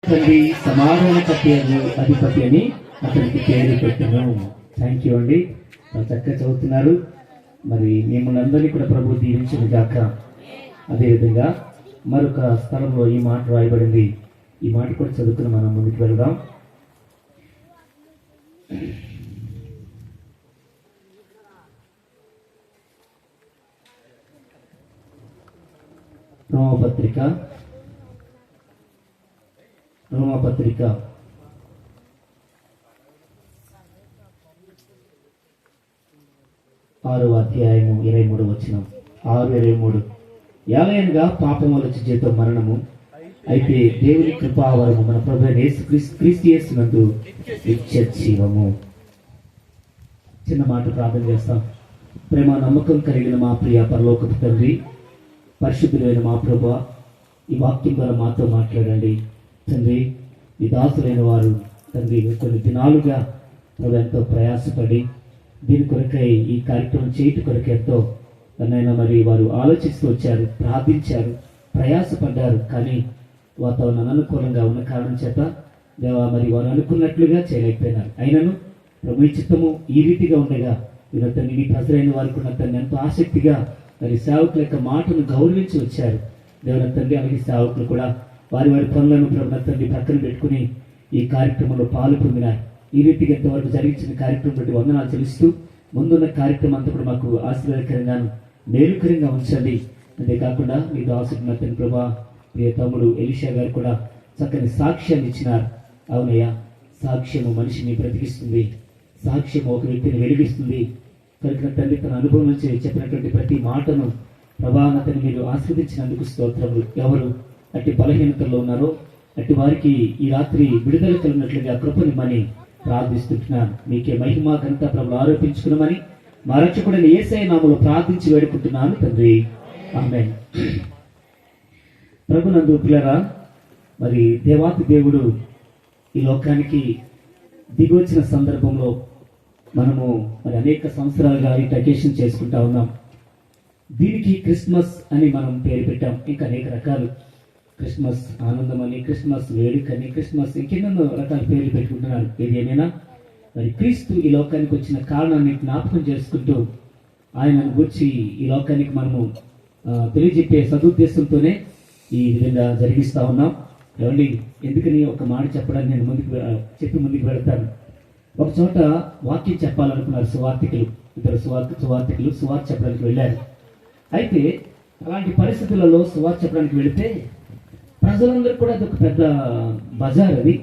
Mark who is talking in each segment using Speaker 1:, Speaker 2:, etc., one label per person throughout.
Speaker 1: తండ్రి సమాధానకర్త అధిపతి అని అతనికి పేరు పెట్టాను. థ్యాంక్ యూ అండి, చక్కగా చదువుతున్నారు. మరి మిమ్మల్ని అందరినీ కూడా ప్రభు దీవించిన గాక. అదేవిధంగా మరొక స్థలంలో ఈ మాట రాయబడింది. ఈ మాట కూడా చదువుకుని మనం ముందుకు వెళ్దాం. రోమపత్రిక 6వ అధ్యాయము 23వ వచనం. 6:23. యాలయనగా పాపము వచ్చి జీతం మరణము, అయితే దేవుని కృపావరము మన ప్రభువైన క్రీస్తు యేసునందు నిత్య జీవము. చిన్న మాట ప్రార్థన చేస్తాం. ప్రేమ నమ్మకం కలిగిన మా ప్రియ పరలోకపు తండ్రి, పరిశుద్ధులైన మా ప్రభువా, ఈ వాక్యం ద్వారా మాతో మాట్లాడండి తండ్రి. ఈ దాసులైన వారు తండ్రి కొన్ని దినాలుగా ప్రభు ఎంతో ప్రయాసపడి దీని కొరకై ఈ కార్యక్రమం చేయటం కొరకు ఎంతో నన్నైనా మరి వారు ఆలోచిస్తూ వచ్చారు, ప్రార్థించారు, ప్రయాసపడ్డారు. కానీ వాతావరణం అనుకూలంగా ఉన్న కారణం చేత దేవా మరి వారు అనుకున్నట్లుగా చేయలేకపోయినారు. అయినను ప్రభు చిత్తము ఈ రీతిగా ఉండగా తండ్రి మీ ప్రజలైన వారికి ఉన్న తండ్రి ఎంతో ఆసక్తిగా మరి సేవకుల యొక్క మాటను గౌరవించి వచ్చారు. దేవుని తండ్రి అలాగే సేవకులు కూడా వారి వారి పనులను ప్రభుత్వ తండ్రి పక్కన పెట్టుకుని ఈ కార్యక్రమంలో పాలు పొందినారు. ఈ రీతిగా ఎంతవరకు జరిగించిన కార్యక్రమం బట్టి వందనాలు చెల్లిస్తూ ముందున్న కార్యక్రమం అంతా కూడా మాకు ఆశీర్వాదకరంగాను మేలుకరంగా ఉంచండి. అంతేకాకుండా మీ దాసుడు తండ్రి ప్రభా, ప్రియ తమ్ముడు ఎలీషా గారు కూడా చక్కని సాక్ష్యాన్ని ఇచ్చినారు. అవునయ్యా, సాక్ష్యము మనిషిని బ్రతికిస్తుంది, సాక్ష్యము ఒక వ్యక్తిని వెలిగిస్తుంది. కనుక తండ్రి తన అనుభవం నుంచి చెప్పినటువంటి ప్రతి మాటను ప్రభానతను మీరు ఆస్వాదించినందుకు స్తోత్రములు. ఎవరు అట్టి బలహీనతల్లో ఉన్నారో అట్టి వారికి ఈ రాత్రి విడుదల కలిగినట్లుగా కృపనిమ్మని ప్రార్థిస్తుంటున్నాను. మీకే మహిమ ఘనత ప్రభులు ఆరోపించుకున్నామని మా రక్షకుడైన యేసయ్య నామములో ప్రార్థించి వేడుకుంటున్నాను తండ్రి, ఆమేన్. ప్రభునందు పిల్లరా, మరి దేవాతి దేవుడు ఈ లోకానికి దిగొచ్చిన సందర్భంలో మనము మరి అనేక సంవత్సరాలుగా ఈ అకేషన్ చేసుకుంటా ఉన్నాం. దీనికి క్రిస్మస్ అని మనం పేరు పెట్టాం. ఇంకా అనేక రకాలు, క్రిస్మస్ ఆనందం అని, క్రిస్మస్ వేడుక అని, క్రిస్మస్ ఇంకెన్నో రకాల పేర్లు పెట్టుకుంటున్నారు. ఏది ఏమైనా మరి క్రీస్తు ఈ లోకానికి వచ్చిన కారణాన్ని జ్ఞాపకం చేసుకుంటూ ఆయనను గురించి ఈ లోకానికి మనము తెలియజెప్పే సదుద్దేశంతోనే ఈ విధంగా జరిగిస్తా ఉన్నాం. ఏమండి, ఎందుకని ఒక మాట చెప్పడానికి నేను ముందుకు వెళతాను. ఒక చోట వాక్యం చెప్పాలనుకున్నారు సువార్థికులు, ఇద్దరు సువార్థికులు సువార్త చెప్పడానికి వెళ్ళారు. అయితే అలాంటి పరిస్థితులలో సువార్త చెప్పడానికి వెళితే ప్రజలందరూ కూడా అదొక పెద్ద బజార్. అది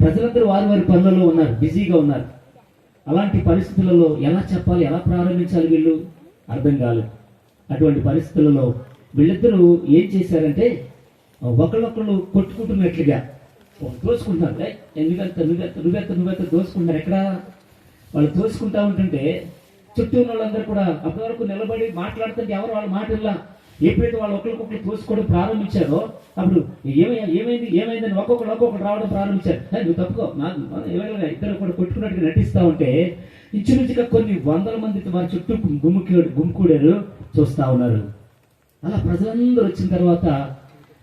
Speaker 1: ప్రజలందరూ వారి వారి పనులలో ఉన్నారు, బిజీగా ఉన్నారు. అలాంటి పరిస్థితులలో ఎలా చెప్పాలి, ఎలా ప్రారంభించాలి వీళ్ళు అర్థం కాలేదు. అటువంటి పరిస్థితులలో వీళ్ళిద్దరూ ఏం చేశారంటే ఒకళ్ళొకళ్ళు కొట్టుకుంటున్నట్లుగా దోసుకుంటున్నారు. నువ్వెంత దోసుకుంటారు. ఎక్కడ వాళ్ళు దోసుకుంటా ఉంటుంటే చుట్టూ ఉన్న వాళ్ళందరూ కూడా అప్పటి వరకు నిలబడి మాట్లాడుతుంటే ఎవరు వాళ్ళ మాటల్లా ఎప్పుడైతే వాళ్ళు ఒకరికొకరు తోసుకోవడం ప్రారంభించారో అప్పుడు ఏమైందని ఒక్కొక్కరు రావడం ప్రారంభించారు. నువ్వు తప్పుకో, ఇద్దరు కూడా కొట్టుకున్నట్టుగా నటిస్తూ ఉంటే ఇంచుమించుగా కొన్ని వందల మంది వారి చుట్టూ గుమ్ముకూడారు, చూస్తూ ఉన్నారు. అలా ప్రజలందరూ వచ్చిన తర్వాత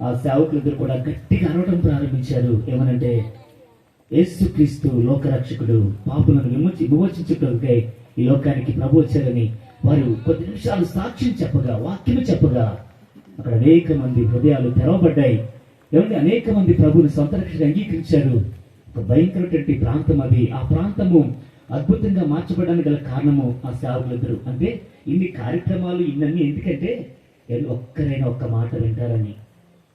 Speaker 1: ఆ సేవకులు ఇద్దరు కూడా గట్టిగా అరవడం ప్రారంభించారు. ఏమనంటే, యేసుక్రీస్తు లోకరక్షకుడు, పాపులను విమోచించుటకై ఈ లోకానికి ప్రభు వచ్చారని వారు కొద్ది నిమిషాలు సాక్ష్యం చెప్పగా, వాక్యం చెప్పగా అక్కడ అనేక మంది హృదయాలు తెరవబడ్డాయి. ఏమంటే అనేక మంది ప్రభుని సొంత రక్షణ అంగీకరించారు. ఒక భయంకరమైన ప్రాంతం అది. ఆ ప్రాంతము అద్భుతంగా మార్చబడడానికి గల కారణము ఆ సేవకులిద్దరు. అంటే ఇన్ని కార్యక్రమాలు ఇవన్నీ ఎందుకంటే ఒక్కరైనా ఒక్క మాట వింటారని.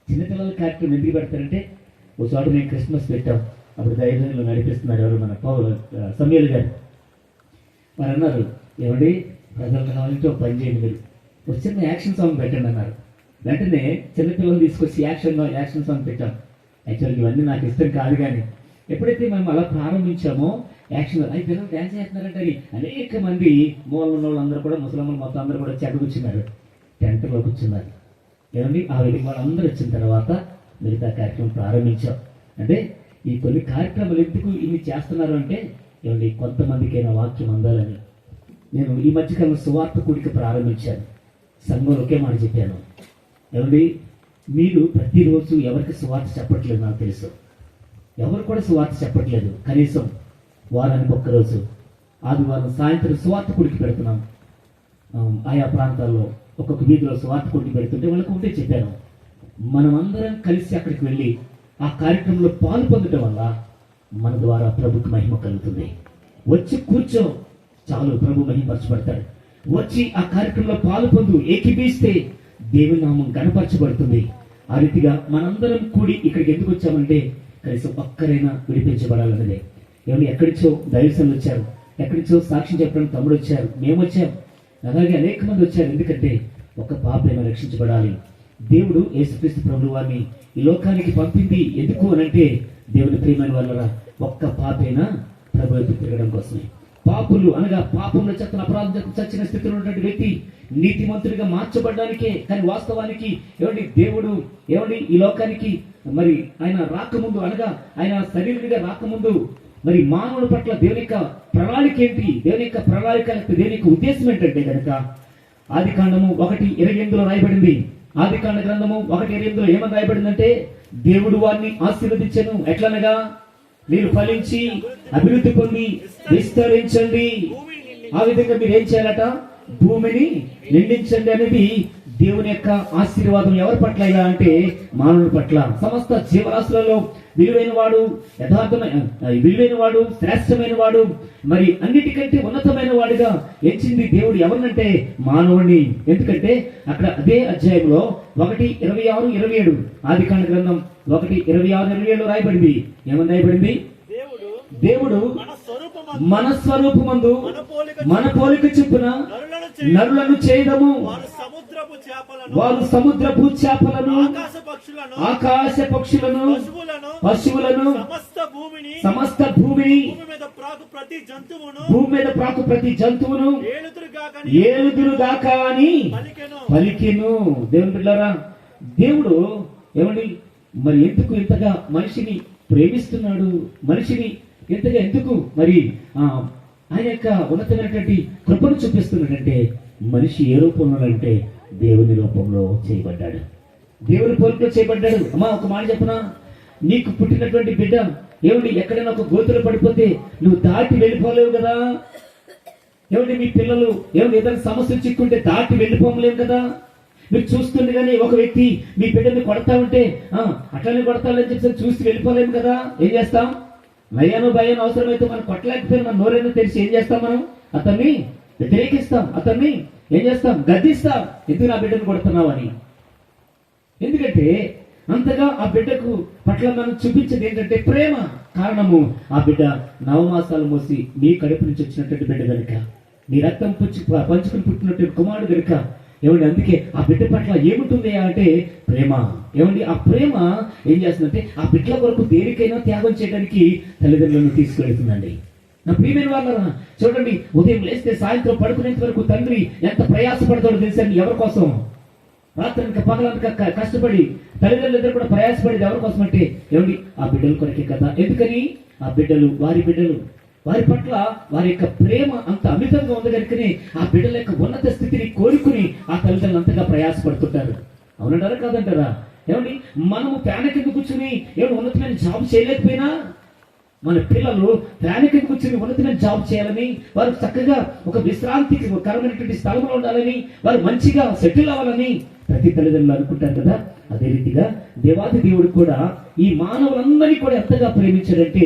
Speaker 1: చిన్నపిల్లల కార్యక్రమం ఎందుకు పెడతారంటే, ఓ చోట మేము క్రిస్మస్ పెట్టాం, అప్పుడు ధైర్యంలో నడిపిస్తున్నారు ఎవరు, మన సమీల్ గారు. వారు అన్నారు, ఏమండి ప్రజలకు కావాలంటే ఒక పని చేయండి, మీరు ఒక చిన్న యాక్షన్ సాంగ్ పెట్టండి అన్నారు. వెంటనే చిన్నపిల్లలు తీసుకొచ్చి యాక్షన్ సాంగ్ పెట్టాం. యాక్చువల్గా ఇవన్నీ నాకు ఇష్టం కాదు, కానీ ఎప్పుడైతే మేము అలా ప్రారంభించామో యాక్షన్ అవి పిల్లలు డ్యాన్స్ చేస్తున్నారంటే అని అనేక మంది మూల ఉన్న వాళ్ళందరూ కూడా, ముసలమ్మలు మొత్తం అందరూ కూడా చెడ్డ కూర్చున్నారు, టెంట్లో కూర్చున్నారు. ఏమండి ఆ విధంగా వాళ్ళందరూ వచ్చిన తర్వాత మిగతా కార్యక్రమం ప్రారంభించాం. అంటే ఈ కొన్ని కార్యక్రమాలు ఎందుకు ఇన్ని చేస్తున్నారు అంటే, ఏమండి కొంతమందికైనా వాక్యం అందాలని. నేను ఈ మధ్యకాలంలో సువార్త కూడిక ప్రారంభించాను. సంఘంలో ఒకే మాట చెప్పాను, ఏమండి మీరు ప్రతిరోజు ఎవరికి సువార్త చెప్పట్లేదు నాకు తెలుసు. ఎవరు కూడా సువార్త చెప్పట్లేదు. కనీసం వారానికి ఒక్కరోజు ఆదివారం సాయంత్రం సువార్త కొడికి పెడుతున్నాం. ఆయా ప్రాంతాల్లో ఒక్కొక్క వీధిలో సువార్త కొడికి పెడుతుంటే వాళ్ళకు ఉంటే చెప్పాను, మనం అందరం కలిసి అక్కడికి వెళ్ళి ఆ కార్యక్రమంలో పాలు పొందడం వల్ల మన ద్వారా ప్రభుకి మహిమ కలుగుతుంది. వచ్చి కూర్చో చాలు, ప్రభు మహిమపరచబడతాడు. వచ్చి ఆ కార్యక్రమంలో పాలు పొందు, ఏకీపిస్తే దేవుని నామం గణపరచబడుతుంది. ఆ రీతిగా మనందరం కూడి ఇక్కడికి ఎందుకు వచ్చామంటే కనీసం ఒక్కరైనా విడిపించబడాలన్నదే. ఏమన్నా ఎక్కడిచో దైవజనులు వచ్చారు, ఎక్కడిచో సాక్ష్యం చెప్పడానికి తమ్ముడు వచ్చారు, మేము వచ్చాం, అలాగే అనేక మంది వచ్చారు. ఎందుకంటే ఒక పాపైనా రక్షించబడాలి. దేవుడు యేసుక్రీస్తు ప్రభువు వారిని ఈ లోకానికి పంపింది ఎందుకు అనంటే దేవుని ప్రియమైన వాళ్ళరా ఒక్క పాపైనా ప్రభు వైపు తిరగడం కోసమే. పాపులు అనగా పాపంలో చెత్తన అపరాధం చచ్చిన స్థితిలో ఉన్నటువంటి వ్యక్తి నీతిమంతుడిగా మార్చబడడానికే. కానీ వాస్తవానికి దేవుడు ఈ లోకానికి మరి ఆయన రాకముందు అనగా ఆయన శరీరుడిగా రాకముందు మరి మానవుల పట్ల దేవుని యొక్క ప్రణాళిక ఏంటి, దేవుని యొక్క ప్రణాళిక దేవుని యొక్క ఉద్దేశం ఏంటంటే కనుక ఆది కాండము 1:28 రాయబడింది. ఆది కాండ గ్రంథము 1:28 ఏమని రాయబడిందంటే దేవుడు వారిని ఆశీర్వదించెను. ఎట్లనగా మీరు ఫలించి అభివృద్ధి పొంది విస్తరించండి. ఆ విధంగా మీరు ఏం చేయాలట, భూమిని నిండించండి అనేది దేవుని యొక్క ఆశీర్వాదం. ఎవరి పట్ల ఇలా అంటే మానవుల పట్ల. సమస్త జీవరాశులలో విలువైన వాడు, విలువైన వాడు, శ్రేష్టమైన వాడు, మరి అన్నిటికంటే ఉన్నతమైన వాడిగా ఎంచింది దేవుడు ఎవరినంటే మానవుడిని. ఎందుకంటే అక్కడ అదే అధ్యాయంలో 1:26-27 ఆది కాండ గ్రంథం 1:26-27 రాయబడింది. ఏమని రాయబడింది? దేవుడు మన స్వరూపమందు మన పోలిక చొప్పున నరులను చేయదము, వారు సముద్రపు చేపలను, ఆకాశ పక్షులను, పశువులను, సమస్త భూమిని, భూమి మీద ప్రాకు ప్రతి జంతువును ఏలుదురుగాక అని పలికెను. దేవుని బిడ్డలారా, దేవుడు ఏమండి మరి ఎందుకు ఇంతగా మనిషిని ప్రేమిస్తున్నాడు, మనిషిని ఇంతగా ఎందుకు మరి ఆయన యొక్క ఉన్నతమైనటువంటి కృపను చూపిస్తున్నాడంటే మనిషి ఏ రూపంలో అంటే దేవుని రూపంలో చేయబడ్డాడు, దేవుని పోలికలో చేయబడ్డాడు. అమ్మా ఒక మాట చెప్పనా, నీకు పుట్టినటువంటి బిడ్డ ఎక్కడైనా ఒక గోతులు పడిపోతే నువ్వు దాటి వెళ్ళిపోలేవు కదా. మీ పిల్లలు ఏదైనా సమస్య చిక్కుంటే దాటి వెళ్ళిపోలేవు కదా. మీరు చూస్తుండగానే ఒక వ్యక్తి మీ బిడ్డని కొడతా ఉంటే అట్లనే కొడతాడని చెప్పి చూసి వెళ్ళిపోలేము కదా. ఏం చేస్తాం? నయ్యాను భయాను అవసరమైతే మనం కొట్టలేకపోయినా మన నోరైనా తెలిసి ఏం చేస్తాం? మనం అతన్ని వ్యతిరేకిస్తాం, అతన్ని ఏం చేస్తాం? గద్దిస్తాం. ఎందుకు నా బిడ్డను కొడుతున్నావు అని. ఎందుకంటే అంతగా ఆ బిడ్డకు పట్ల మనం చూపించేది ఏంటంటే ప్రేమ. కారణము ఆ బిడ్డ నవమాసాలు మోసి మీ కడుపు నుంచి వచ్చినటువంటి బిడ్డ కనుక, మీ రక్తం పంచుకుని పుట్టినటువంటి కుమారుడు కనుక అందుకే ఆ బిడ్డ పట్ల ఏముంటుంది అంటే ప్రేమ. ఆ ప్రేమ ఏం చేస్తుందంటే ఆ బిడ్డల కొరకు దేనికైనా త్యాగం చేయడానికి తల్లిదండ్రులను తీసుకెళ్తుందండి. నా ప్రియమైన వాళ్ళరా చూడండి, ఉదయం లేస్తే సాయంత్రం పడుకునేంత వరకు తండ్రి ఎంత ప్రయాసపడతాడో తెలుసండి. ఎవరి కోసం? రాత్రి పగలనక కష్టపడి తల్లిదండ్రులు కూడా ప్రయాసపడేది ఎవరి కోసం అంటే ఆ బిడ్డల కొరకే కదా. ఎందుకని ఆ బిడ్డలు వారి పట్ల వారి యొక్క ప్రేమ అంత అమితంగా ఉంది కనుకనే ఆ బిడ్డల యొక్క ఉన్నత స్థితిని కోరుకుని ఆ తల్లిదండ్రులు అంతగా ప్రయాసపడుతుంటారు. అవునంటారా కాదంటారా? మనము ఫ్యాన్ కింద కూర్చుని ఉన్నతమైన జాబ్ చేయలేకపోయినా మన పిల్లలు ఫ్యాన్ కింద కూర్చుని ఉన్నతమైన జాబ్ చేయాలని, వారు చక్కగా ఒక విశ్రాంతికి కరమైనటువంటి స్థలంలో ఉండాలని, వారు మంచిగా సెటిల్ అవ్వాలని ప్రతి తల్లిదండ్రులు అనుకుంటారు కదా. అదే రీతిగా దేవాది దేవుడు కూడా ఈ మానవులందరినీ కూడా ఎంతగా ప్రేమించాడంటే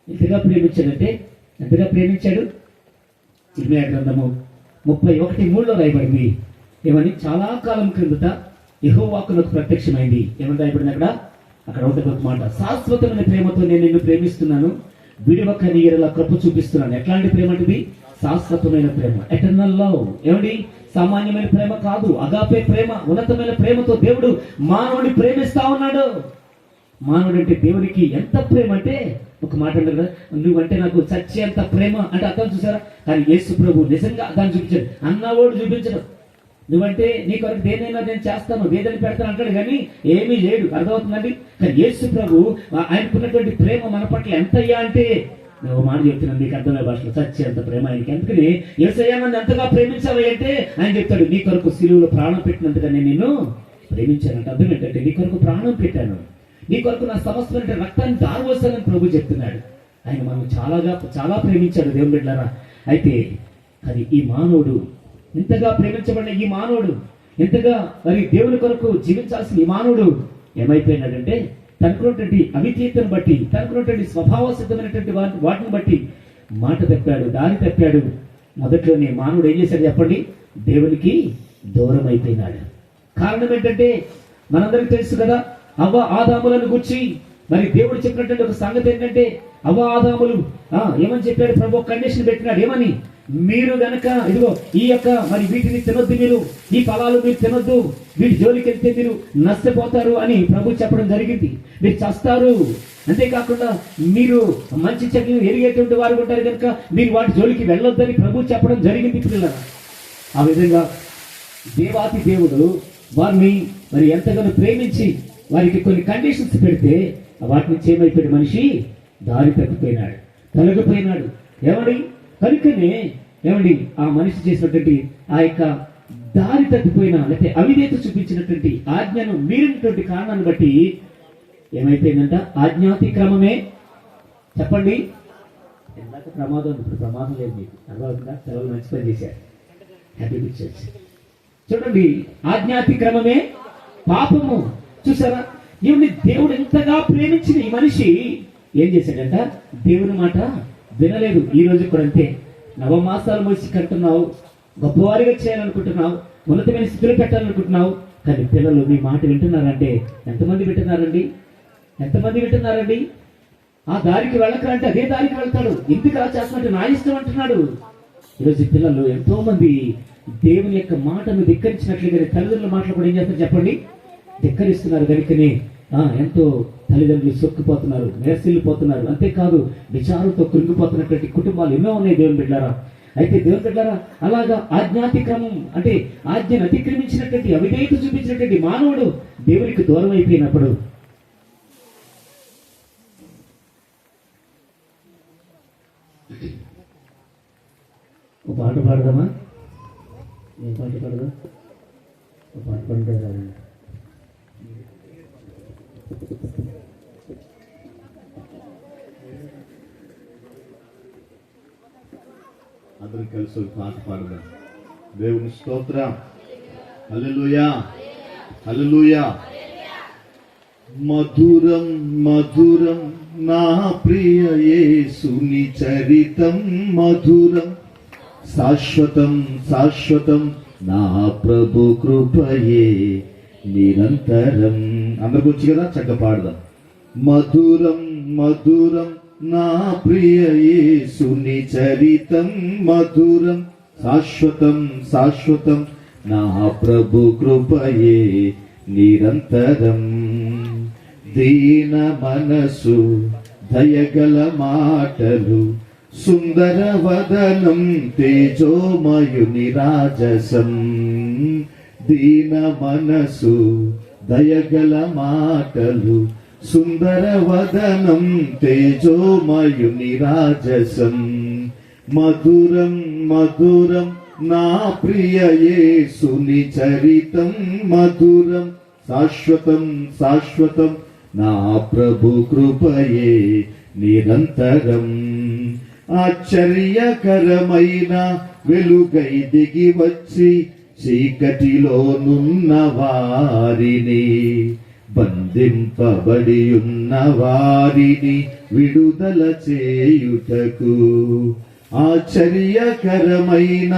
Speaker 1: ఎంతగా ప్రేమించాడు. ఇర్మీయా గ్రంథము 31:3 రాయబడింది. చాలా కాలం క్రిందట యెహోవాకు నాకు ప్రత్యక్షమైంది. ఏమని రాయబడింది అక్కడ ఒకటి మాట, శాశ్వతమైన ప్రేమతో నేను నిన్ను ప్రేమిస్తున్నాను, విడివక నీ ఎడల కృప చూపిస్తున్నాను. ఎట్లాంటి ప్రేమ అంటే శాశ్వతమైన ప్రేమ, ఎటర్నల్ లవ్. సామాన్యమైన ప్రేమ కాదు, అగాపే ప్రేమ. ఉన్నతమైన ప్రేమతో దేవుడు మానవుడిని ప్రేమిస్తా ఉన్నాడు. మానవుడు అంటే దేవునికి ఎంత ప్రేమ అంటే ఒక మాట అంటారు కదా, నువ్వంటే నాకు చచ్చేంత ప్రేమ అంటే అర్థం చూసారా. కానీ యేసు ప్రభు నిజంగా దాన్ని చూపించాడు. అన్నవాడు చూపించడు. నువ్వంటే నీ కొరకు దేనైనా నేను చేస్తాను, వేదని పెడతాను అంటాడు, కానీ ఏమీ లేడు. అర్థమవుతుందండి. కానీ యేసు ప్రభు ఆయనకున్నటువంటి ప్రేమ మన పట్ల ఎంత అయ్యా అంటే నువ్వు మాట చెప్తున్నాను నీకు అర్థమయ్యే భాషలో, చచ్చేంత ప్రేమ ఆయనకి. అందుకని యేసయ్యా నన్ను ఎంతగా ప్రేమించావు అంటే ఆయన చెప్తాడు, నీ కొరకు సిలువలో ప్రాణం పెట్టినంతగా నేను నిన్ను ప్రేమించానంటే. అర్థం ఏంటంటే నీ కొరకు ప్రాణం పెట్టాను, నీ కొరకు నా సమస్తమైన రక్తాన్ని దారవోసానని ప్రభు చెప్తున్నాడు. ఆయన మనం చాలా ప్రేమించాడు దేవుని బిడ్డలారా. అయితే అది ఈ మానవుడు, ఇంతగా ప్రేమించబడిన ఈ మానవుడు, ఇంతగా మరి దేవుని కొరకు జీవించాల్సిన ఈ మానవుడు ఏమైపోయినాడంటే తనకున్నటువంటి అవిధేయతను బట్టి, తనకున్నటువంటి స్వభావ సిద్ధమైనటువంటి వాటిని బట్టి మాట తప్పాడు, దారి తప్పాడు. మొదట్లోనే మానవుడు ఏం చేశాడు చెప్పండి? దేవునికి దూరం అయిపోయినాడు. కారణం ఏంటంటే మనందరికీ తెలుసు కదా, అవ్వ ఆదాములను గుర్చి మరి దేవుడు చెప్పినటువంటి ఒక సంగతి ఏంటంటే, అవ్వ ఆదాములు ఏమని చెప్పాడు ప్రభు? కండిషన్ పెట్టినాడు. ఏమని? మీరు గనక ఇదిగో ఈ యొక్క మరి వీటిని తినొద్దు, మీరు ఈ ఫలాలు మీరు తినొద్దు, వీటి జోలికి వెళ్తే మీరు నష్టపోతారు అని ప్రభు చెప్పడం జరిగింది. మీరు చస్తారు, అంతేకాకుండా మీరు మంచి చెట్లు ఎరిగేటువంటి వారు ఉంటారు కనుక మీరు వాటి జోలికి వెళ్ళొద్దని ప్రభు చెప్పడం జరిగింది పిల్లలు. ఆ విధంగా దేవాతి దేవుడు వారిని మరి ఎంతగానో ప్రేమించి వారికి కొన్ని కండిషన్స్ పెడితే వాటి నుంచి ఏమైపోయాడు? మనిషి దారి తప్పిపోయినాడు, తొలగిపోయినాడు. ఏమండి? కనుకనే ఏమండి ఆ మనిషి చేసినటువంటి ఆ యొక్క దారి తప్పిపోయిన లేకపోతే అవిధేయత చూపించినటువంటి ఆజ్ఞను మీరినటువంటి కారణాన్ని బట్టి ఏమైపోయిందంట? ఆజ్ఞాతిక్రమమే. చెప్పండి. ఎందాక ప్రమాదం, ఇప్పుడు ప్రమాదం లేదు మీకు అర్థమవుతుందా? సెలవులు మంచి పని చేశారు, హ్యాపీ పిక్చర్స్. చూడండి, ఆజ్ఞాతిక్రమమే పాపము. చూసారా? ఏమి దేవుడు ఎంతగా ప్రేమించిన ఈ మనిషి ఏం చేశాడంట? దేవుని మాట వినలేదు. ఈ రోజు కూడా అంతే. నవమాసాలు మోసి కట్టున్నావు, గొప్పవారిగా చేయాలనుకుంటున్నావు, ఉన్నతమైన స్థితిలో పెట్టాలనుకుంటున్నావు, కానీ పిల్లలు మీ మాట వింటున్నారంటే ఎంతమంది వింటున్నారండి? ఆ దారికి వెళ్ళకంటే అదే దారికి వెళ్తాడు. ఎందుకు అలా చేస్తున్నట్టు? నా ఇష్టం అంటున్నాడు. ఈరోజు పిల్లలు ఎంతో మంది దేవుని యొక్క మాటను ధిక్కరించినట్లుగా తల్లిదండ్రుల మాటలు కూడా ఏం చేస్తారు చెప్పండి? ధిక్కరిస్తున్నారు. కనుకనే ఎంతో తల్లిదండ్రులు సొక్కిపోతున్నారు, నిరసిల్లిపోతున్నారు. అంతేకాదు విచారంతో కృంగిపోతున్నటువంటి కుటుంబాలు ఎన్నో ఉన్నాయి దేవుని బిడ్డలారా. అయితే దేవుని బిడ్డలారా, అలాగా ఆజ్ఞాతిక్రమం అంటే ఆజ్ఞను అతిక్రమించినటువంటి అవిధేయత చూపించినటువంటి మానవుడు దేవునికి దూరం అయిపోయినప్పుడు ఒక పాట పాడదామా? ఏం పాట పాడదాం? ఒక పాట పాడుతుందా?
Speaker 2: అందరూ కలిసి ఒక పాట పాడదాం. దేవుని స్తోత్రం. హల్లెలూయా, హల్లెలూయా. మధురం మధురం నా ప్రియ యేసుని చరితం, మధురం శాశ్వతం శాశ్వతం నా ప్రభు కృపయే నిరంతరం. అందరికి వచ్చి కదా, చక్కగా పాడదాం. మధురం మధురం నా ప్రియ యేసుని చరితం, మధురం శాశ్వతం శాశ్వతం నా ప్రభు కృపయే నిరంతరం. దీన మనసు, దయగల మాటలు, సుందర వదనం, తేజోమయుని రాజసం. దీన మనసు, దయగల మాటలు, సుందర వదనం, తేజోమయుని రాజసం. మధురం మధురం నా ప్రియ యేసుని చరితం, మధురం శాశ్వతం శాశ్వతం నా ప్రభు కృపయే నిరంతరం. ఆశ్చర్యకరమైన వెలుగై దిగి వచ్చి చీకటిలోనున్న వారిని, బంధింపబడి ఉన్న వారిని విడుదల చేయుటకు. ఆశ్చర్యకరమైన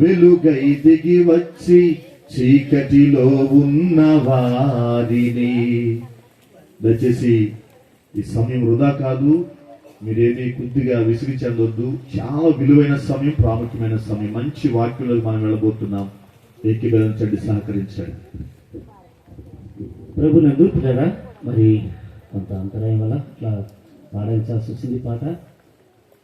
Speaker 2: వెలుగై దిగి వచ్చి చీకటిలో ఉన్న వారిని. దయచేసి ఈ సమయం వృధా కాదు, మీరేమీ కొద్దిగా విసిగి చెందొద్దు. చాలా విలువైన సమయం, ప్రాముఖ్యమైన సమయం. మంచి వాక్యంలోకి మనం వెళ్ళబోతున్నాం. ఏకీభవించండి, సహకరించండి.
Speaker 1: ప్రభు నందుతున్నారా? మరి కొంత అంతరాయం వల్ల ఇట్లా పాడించాల్సి వచ్చింది పాట.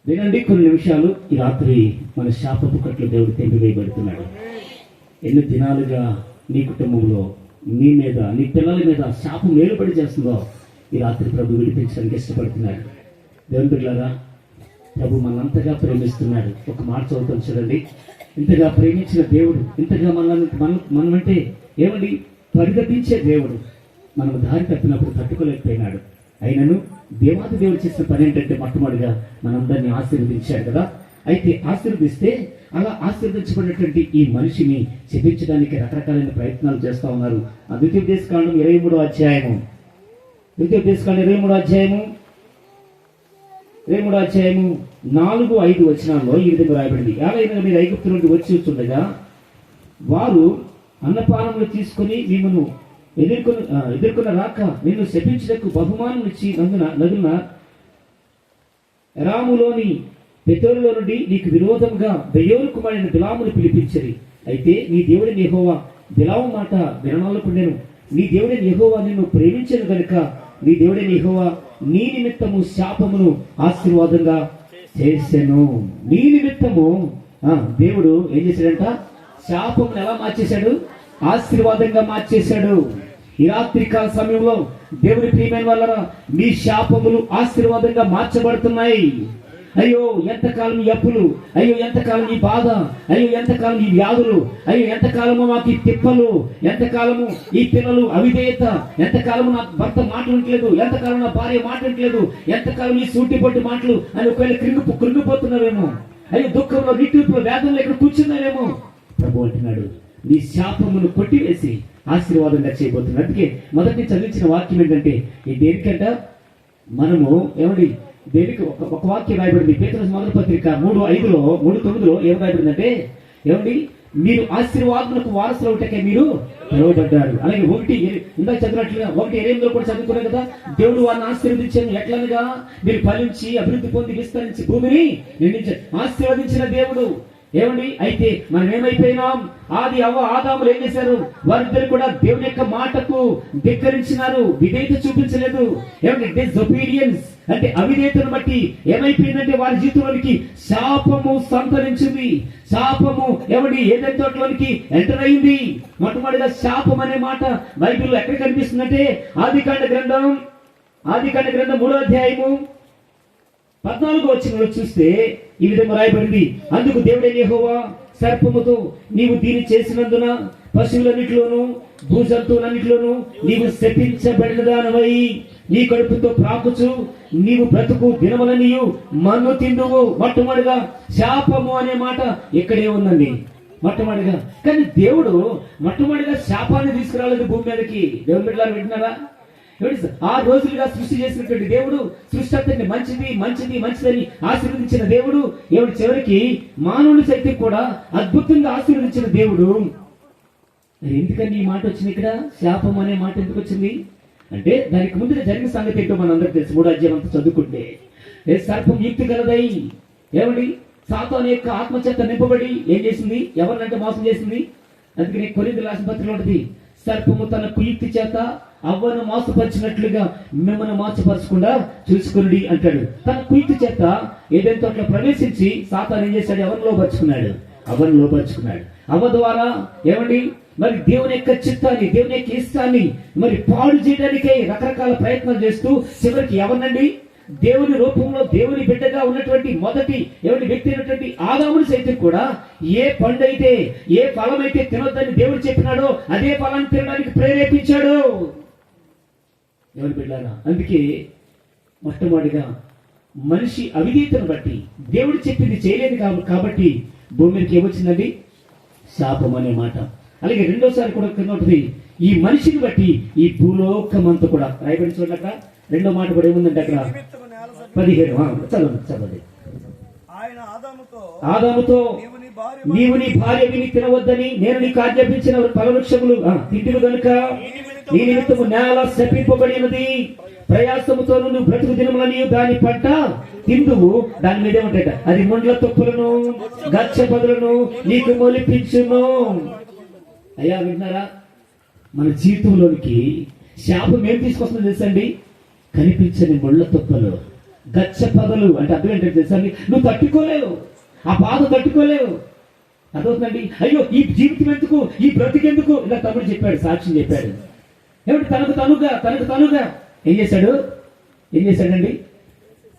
Speaker 1: వినండి కొన్ని నిమిషాలు. ఈ రాత్రి మన శాపపు కట్లు దేవుడు తెంపివేయబడుతున్నాడు. ఎన్ని దినాలుగా నీ కుటుంబంలో, నీ మీద, నీ పిల్లల మీద శాపం ఏలుబడి చేస్తుందో ఈ రాత్రి ప్రభు విడిపించడానికి ఇష్టపడుతున్నాడు. దేవుని బిడ్డలారా, ప్రభు మనంతగా ప్రేమిస్తున్నాడు. ఒక మాట చదువుతాం చూడండి. ఇంతగా ప్రేమించిన దేవుడు, ఇంతగా మనమంటే ఏమండి పరిగతించే దేవుడు, మనం దారి తప్పినప్పుడు తట్టుకోలేకపోయినాడు. అయినను దేవాది దేవుడు చేసిన పని ఏంటంటే మొట్టమొదటిగా మనందరినీ ఆశీర్వదించాడు కదా. అయితే ఆశీర్వదిస్తే అలా ఆశీర్వదించబడినటువంటి ఈ మనిషిని శపించడానికి రకరకాలైన ప్రయత్నాలు చేస్తా ఉన్నారు. ఆ ద్వితీయోపదేశకాండం 23వ అధ్యాయము 23వ అధ్యాయము 4-5 వచనాల్లో ఈ విధంగా రాయబడింది. ఎలాగైనా మీరు ఐగుప్తు నుండి వచ్చి వస్తుండగా వారు అన్నపానములు తీసుకుని మిమ్మను ఎదుర్కొన్న రాక నిన్ను శపించుటకు బహుమానం ఇచ్చి నదున రాములోని పెతోరులో నుండి నీకు విరోధంగా బెయోరు కుమారుడైన బిలామును పిలిపించరి. అయితే నీ దేవుడైన యెహోవా బిలాము మాట విననాలకుండెను. నీ దేవుడైన యెహోవా నిన్ను ప్రేమించను గనుక నీ దేవుడైన యెహోవా నీ నిమిత్తము శాపమును ఆశీర్వాదంగా చేసెను. నీ నిమిత్తము దేవుడు ఏం చేశాడంట? శాపమును ఎలా మార్చేశాడు? ఆశీర్వాదంగా మార్చేశాడు. ఈ రాత్రికాల సమయంలో దేవుని ప్రియమైన వాళ్ళరా, మీ శాపములు ఆశీర్వాదంగా మార్చబడుతున్నాయి. అయ్యో ఎంతకాలం ఈ అప్పులు, అయ్యో ఎంతకాలం ఈ బాధ, అయ్యో ఎంతకాలం ఈ వ్యాధులు, అయ్యో ఎంతకాలము మాకు ఈ తిప్పలు, ఎంతకాలము ఈ పిల్లలు అవిధేయత, ఎంతకాలము నా భర్త మాట్లాడట్లేదు, ఎంతకాలం నా భార్య మాట్లాడట్లేదు, ఎంతకాలం ఈ సూటిపట్టు మాటలు అని ఒకవేళ కృంగిపోతున్నావేమో, అయ్యో దుఃఖంలో నిట్టూపులో వేదంలో ఇక్కడ కూర్చున్నావేమో. ప్రభు అంటున్నాడు, నీ శాపమును కొట్టివేసి ఆశీర్వాదంగా చేయబోతున్నాడు. అందుకే మొదటి చదివించిన వాక్యం ఏంటంటే, ఈ దేనికంట మనము ఏమండి దేనికి ఒక వాక్యం రాయబడింది. పేతురు మొదటి పత్రిక 3:9 ఏం రాయబడిందంటే, ఏమండి మీరు ఆశీర్వాదములకు వారసులు అవుటకే మీరు పిలువబడ్డారు. అలాగే ఇందాక చదివినట్లుగా 1:8 కూడా చదువుకున్నాం కదా, దేవుడు వారిని ఆశీర్వదించాను ఎట్లనగా మీరు ఫలించి అభివృద్ధి పొంది విస్తరించి భూమిని నిండించారు. ఆశీర్వదించిన దేవుడు. ఏమండి అయితే మనం ఏమైపోయినాం? ఆదాములు ఏం చేశారు? వారిద్దరు కూడా దేవుని యొక్క మాటకు ధిక్కరించినారు, విధేయత చూపించలేదు. ఏమంటే డిసొబీడియన్స్ అంటే అవిధేయతను బట్టి ఏమైపోయిందంటే వారి జీవితంలోనికి శాపము సంతరించింది. శాపము ఏదైతే తోటలోనికి ఎంటర్ అయింది. మొట్టమొదటిగా శాపం అనే మాట బైబిల్లో ఎక్కడ కనిపిస్తుందంటే ఆదికాండ గ్రంథం 3వ అధ్యాయము 14వ వచనంలో చూస్తే ఈ విధంగా రాయబడింది. అందుకు దేవుడైన యెహోవా సర్పముతో నీవు దీన్ని చేసినందున పశువులన్నిటిలోను భూజంతువులన్నిటిలోను నీవు శపించబడినదానవై నీ కడుపుతో ప్రాకుచు నీవు బ్రతుకు దినములనియు మన్ను తిందువు. మొట్టమొదటిగా శాపము అనే మాట ఇక్కడే ఉందండి మొట్టమొదటిగా. కానీ దేవుడు మొట్టమొదటిగా శాపాన్ని తీసుకురాలేదు భూమి మీదకి. దేవుని బిడ్డలారా వింటున్నారా? ఆ రోజులుగా సృష్టి చేసినటువంటి దేవుడు సృష్టి అంతటి మంచిదని ఆశీర్వదించిన దేవుడు చివరికి మానవుని సైతం కూడా అద్భుతంగా ఆశీర్వదించిన దేవుడు. ఎందుకని ఈ మాట వచ్చింది ఇక్కడ? శాపం అనే మాట ఎందుకు వచ్చింది అంటే దానికి ముందు జరిగిన సంగతి ఏంటో మన అందరికి తెలుసు. 3వ అధ్యాయం అంతా చదువుకుంటే సర్పం యుక్తి కలదై సాతాను యొక్క ఆత్మచేత నింపబడి ఏం చేసింది? ఎవరినంటే మోసం చేసింది. అందుకని కొరింథీయులకు రాసిన పత్రికలో ఉంటుంది, సర్పము తన కుయుక్తి చేత అవ్వను మోసపరిచినట్లుగా మిమ్మల్ని మోసపరచకుండా చూసుకుని అంటాడు. తన కుయుక్తి చేత ఏదైనా తోటలో ప్రవేశించి సాతాను ఏం చేశాడు? అవ్వను లోపరుచుకున్నాడు. అవ్వ ద్వారా మరి దేవుని యొక్క చిత్తాన్ని, దేవుని యొక్క ఇష్టాన్ని మరి పాడు చేయడానికే రకరకాల ప్రయత్నాలు చేస్తూ చివరికి ఎవరినండి? దేవుని రూపంలో దేవుని బిడ్డగా ఉన్నటువంటి మొదటి వ్యక్తి అయినటువంటి ఆదాముని సైతం కూడా ఏ పండు అయితే, ఏ ఫలం అయితే తినొద్దని దేవుడు చెప్పినాడో అదే ఫలాన్ని తినడానికి ప్రేరేపించాడు. ఎవరి బిడ్డారా? అందుకే మొట్టమొదటిగా మనిషి అవిధేయతను బట్టి దేవుడు చెప్పింది చేయలేదు కాబట్టి భూమికి ఏమొచ్చిందండి? శాపం అనే మాట. అలాగే రెండోసారి కూడా ఉంటుంది, ఈ మనిషిని బట్టి ఈ భూలోకమంతా కూడా రాయబడి చూడండి. అక్కడ రెండో మాట కూడా ఏముందంటే అక్కడ 15 చదవండి. ఆదాముతో నీవు నీ భార్య విని తినవద్దని నేను నీకు ఆజ్ఞాపించిన ఫలవృక్షములు తింటివి గనుక నీ నిమిత్తము నేల శపింపబడినది. ప్రయాసముతో నువ్వు బ్రతుకు దినములని దాని పంట తిందువు. దాని మీద ఏమంటాట? అది ముండ్ల తొప్పులను గచ్చ పొదలను నీకు మొలిపించును. అయ్యా విన్నారా? మన జీవితంలోనికి శాపం ఏం తీసుకొస్తుందో తెలుసండి? కనిపించని ముళ్ళ తొప్పలు, గచ్చ పొదలు. అంటే అర్థం ఏంటంటే తెలుసండి? నువ్వు తట్టుకోలేవు, ఆ బాధ తట్టుకోలేవు. అదవుతుందండి. అయ్యో ఈ జీవితం ఎందుకు, ఈ బ్రతికెందుకు? ఇలా తమ్ముడు చెప్పాడు, సాక్ష్యం చెప్పాడు. తనకు తనుగా ఏం చేశాడండి?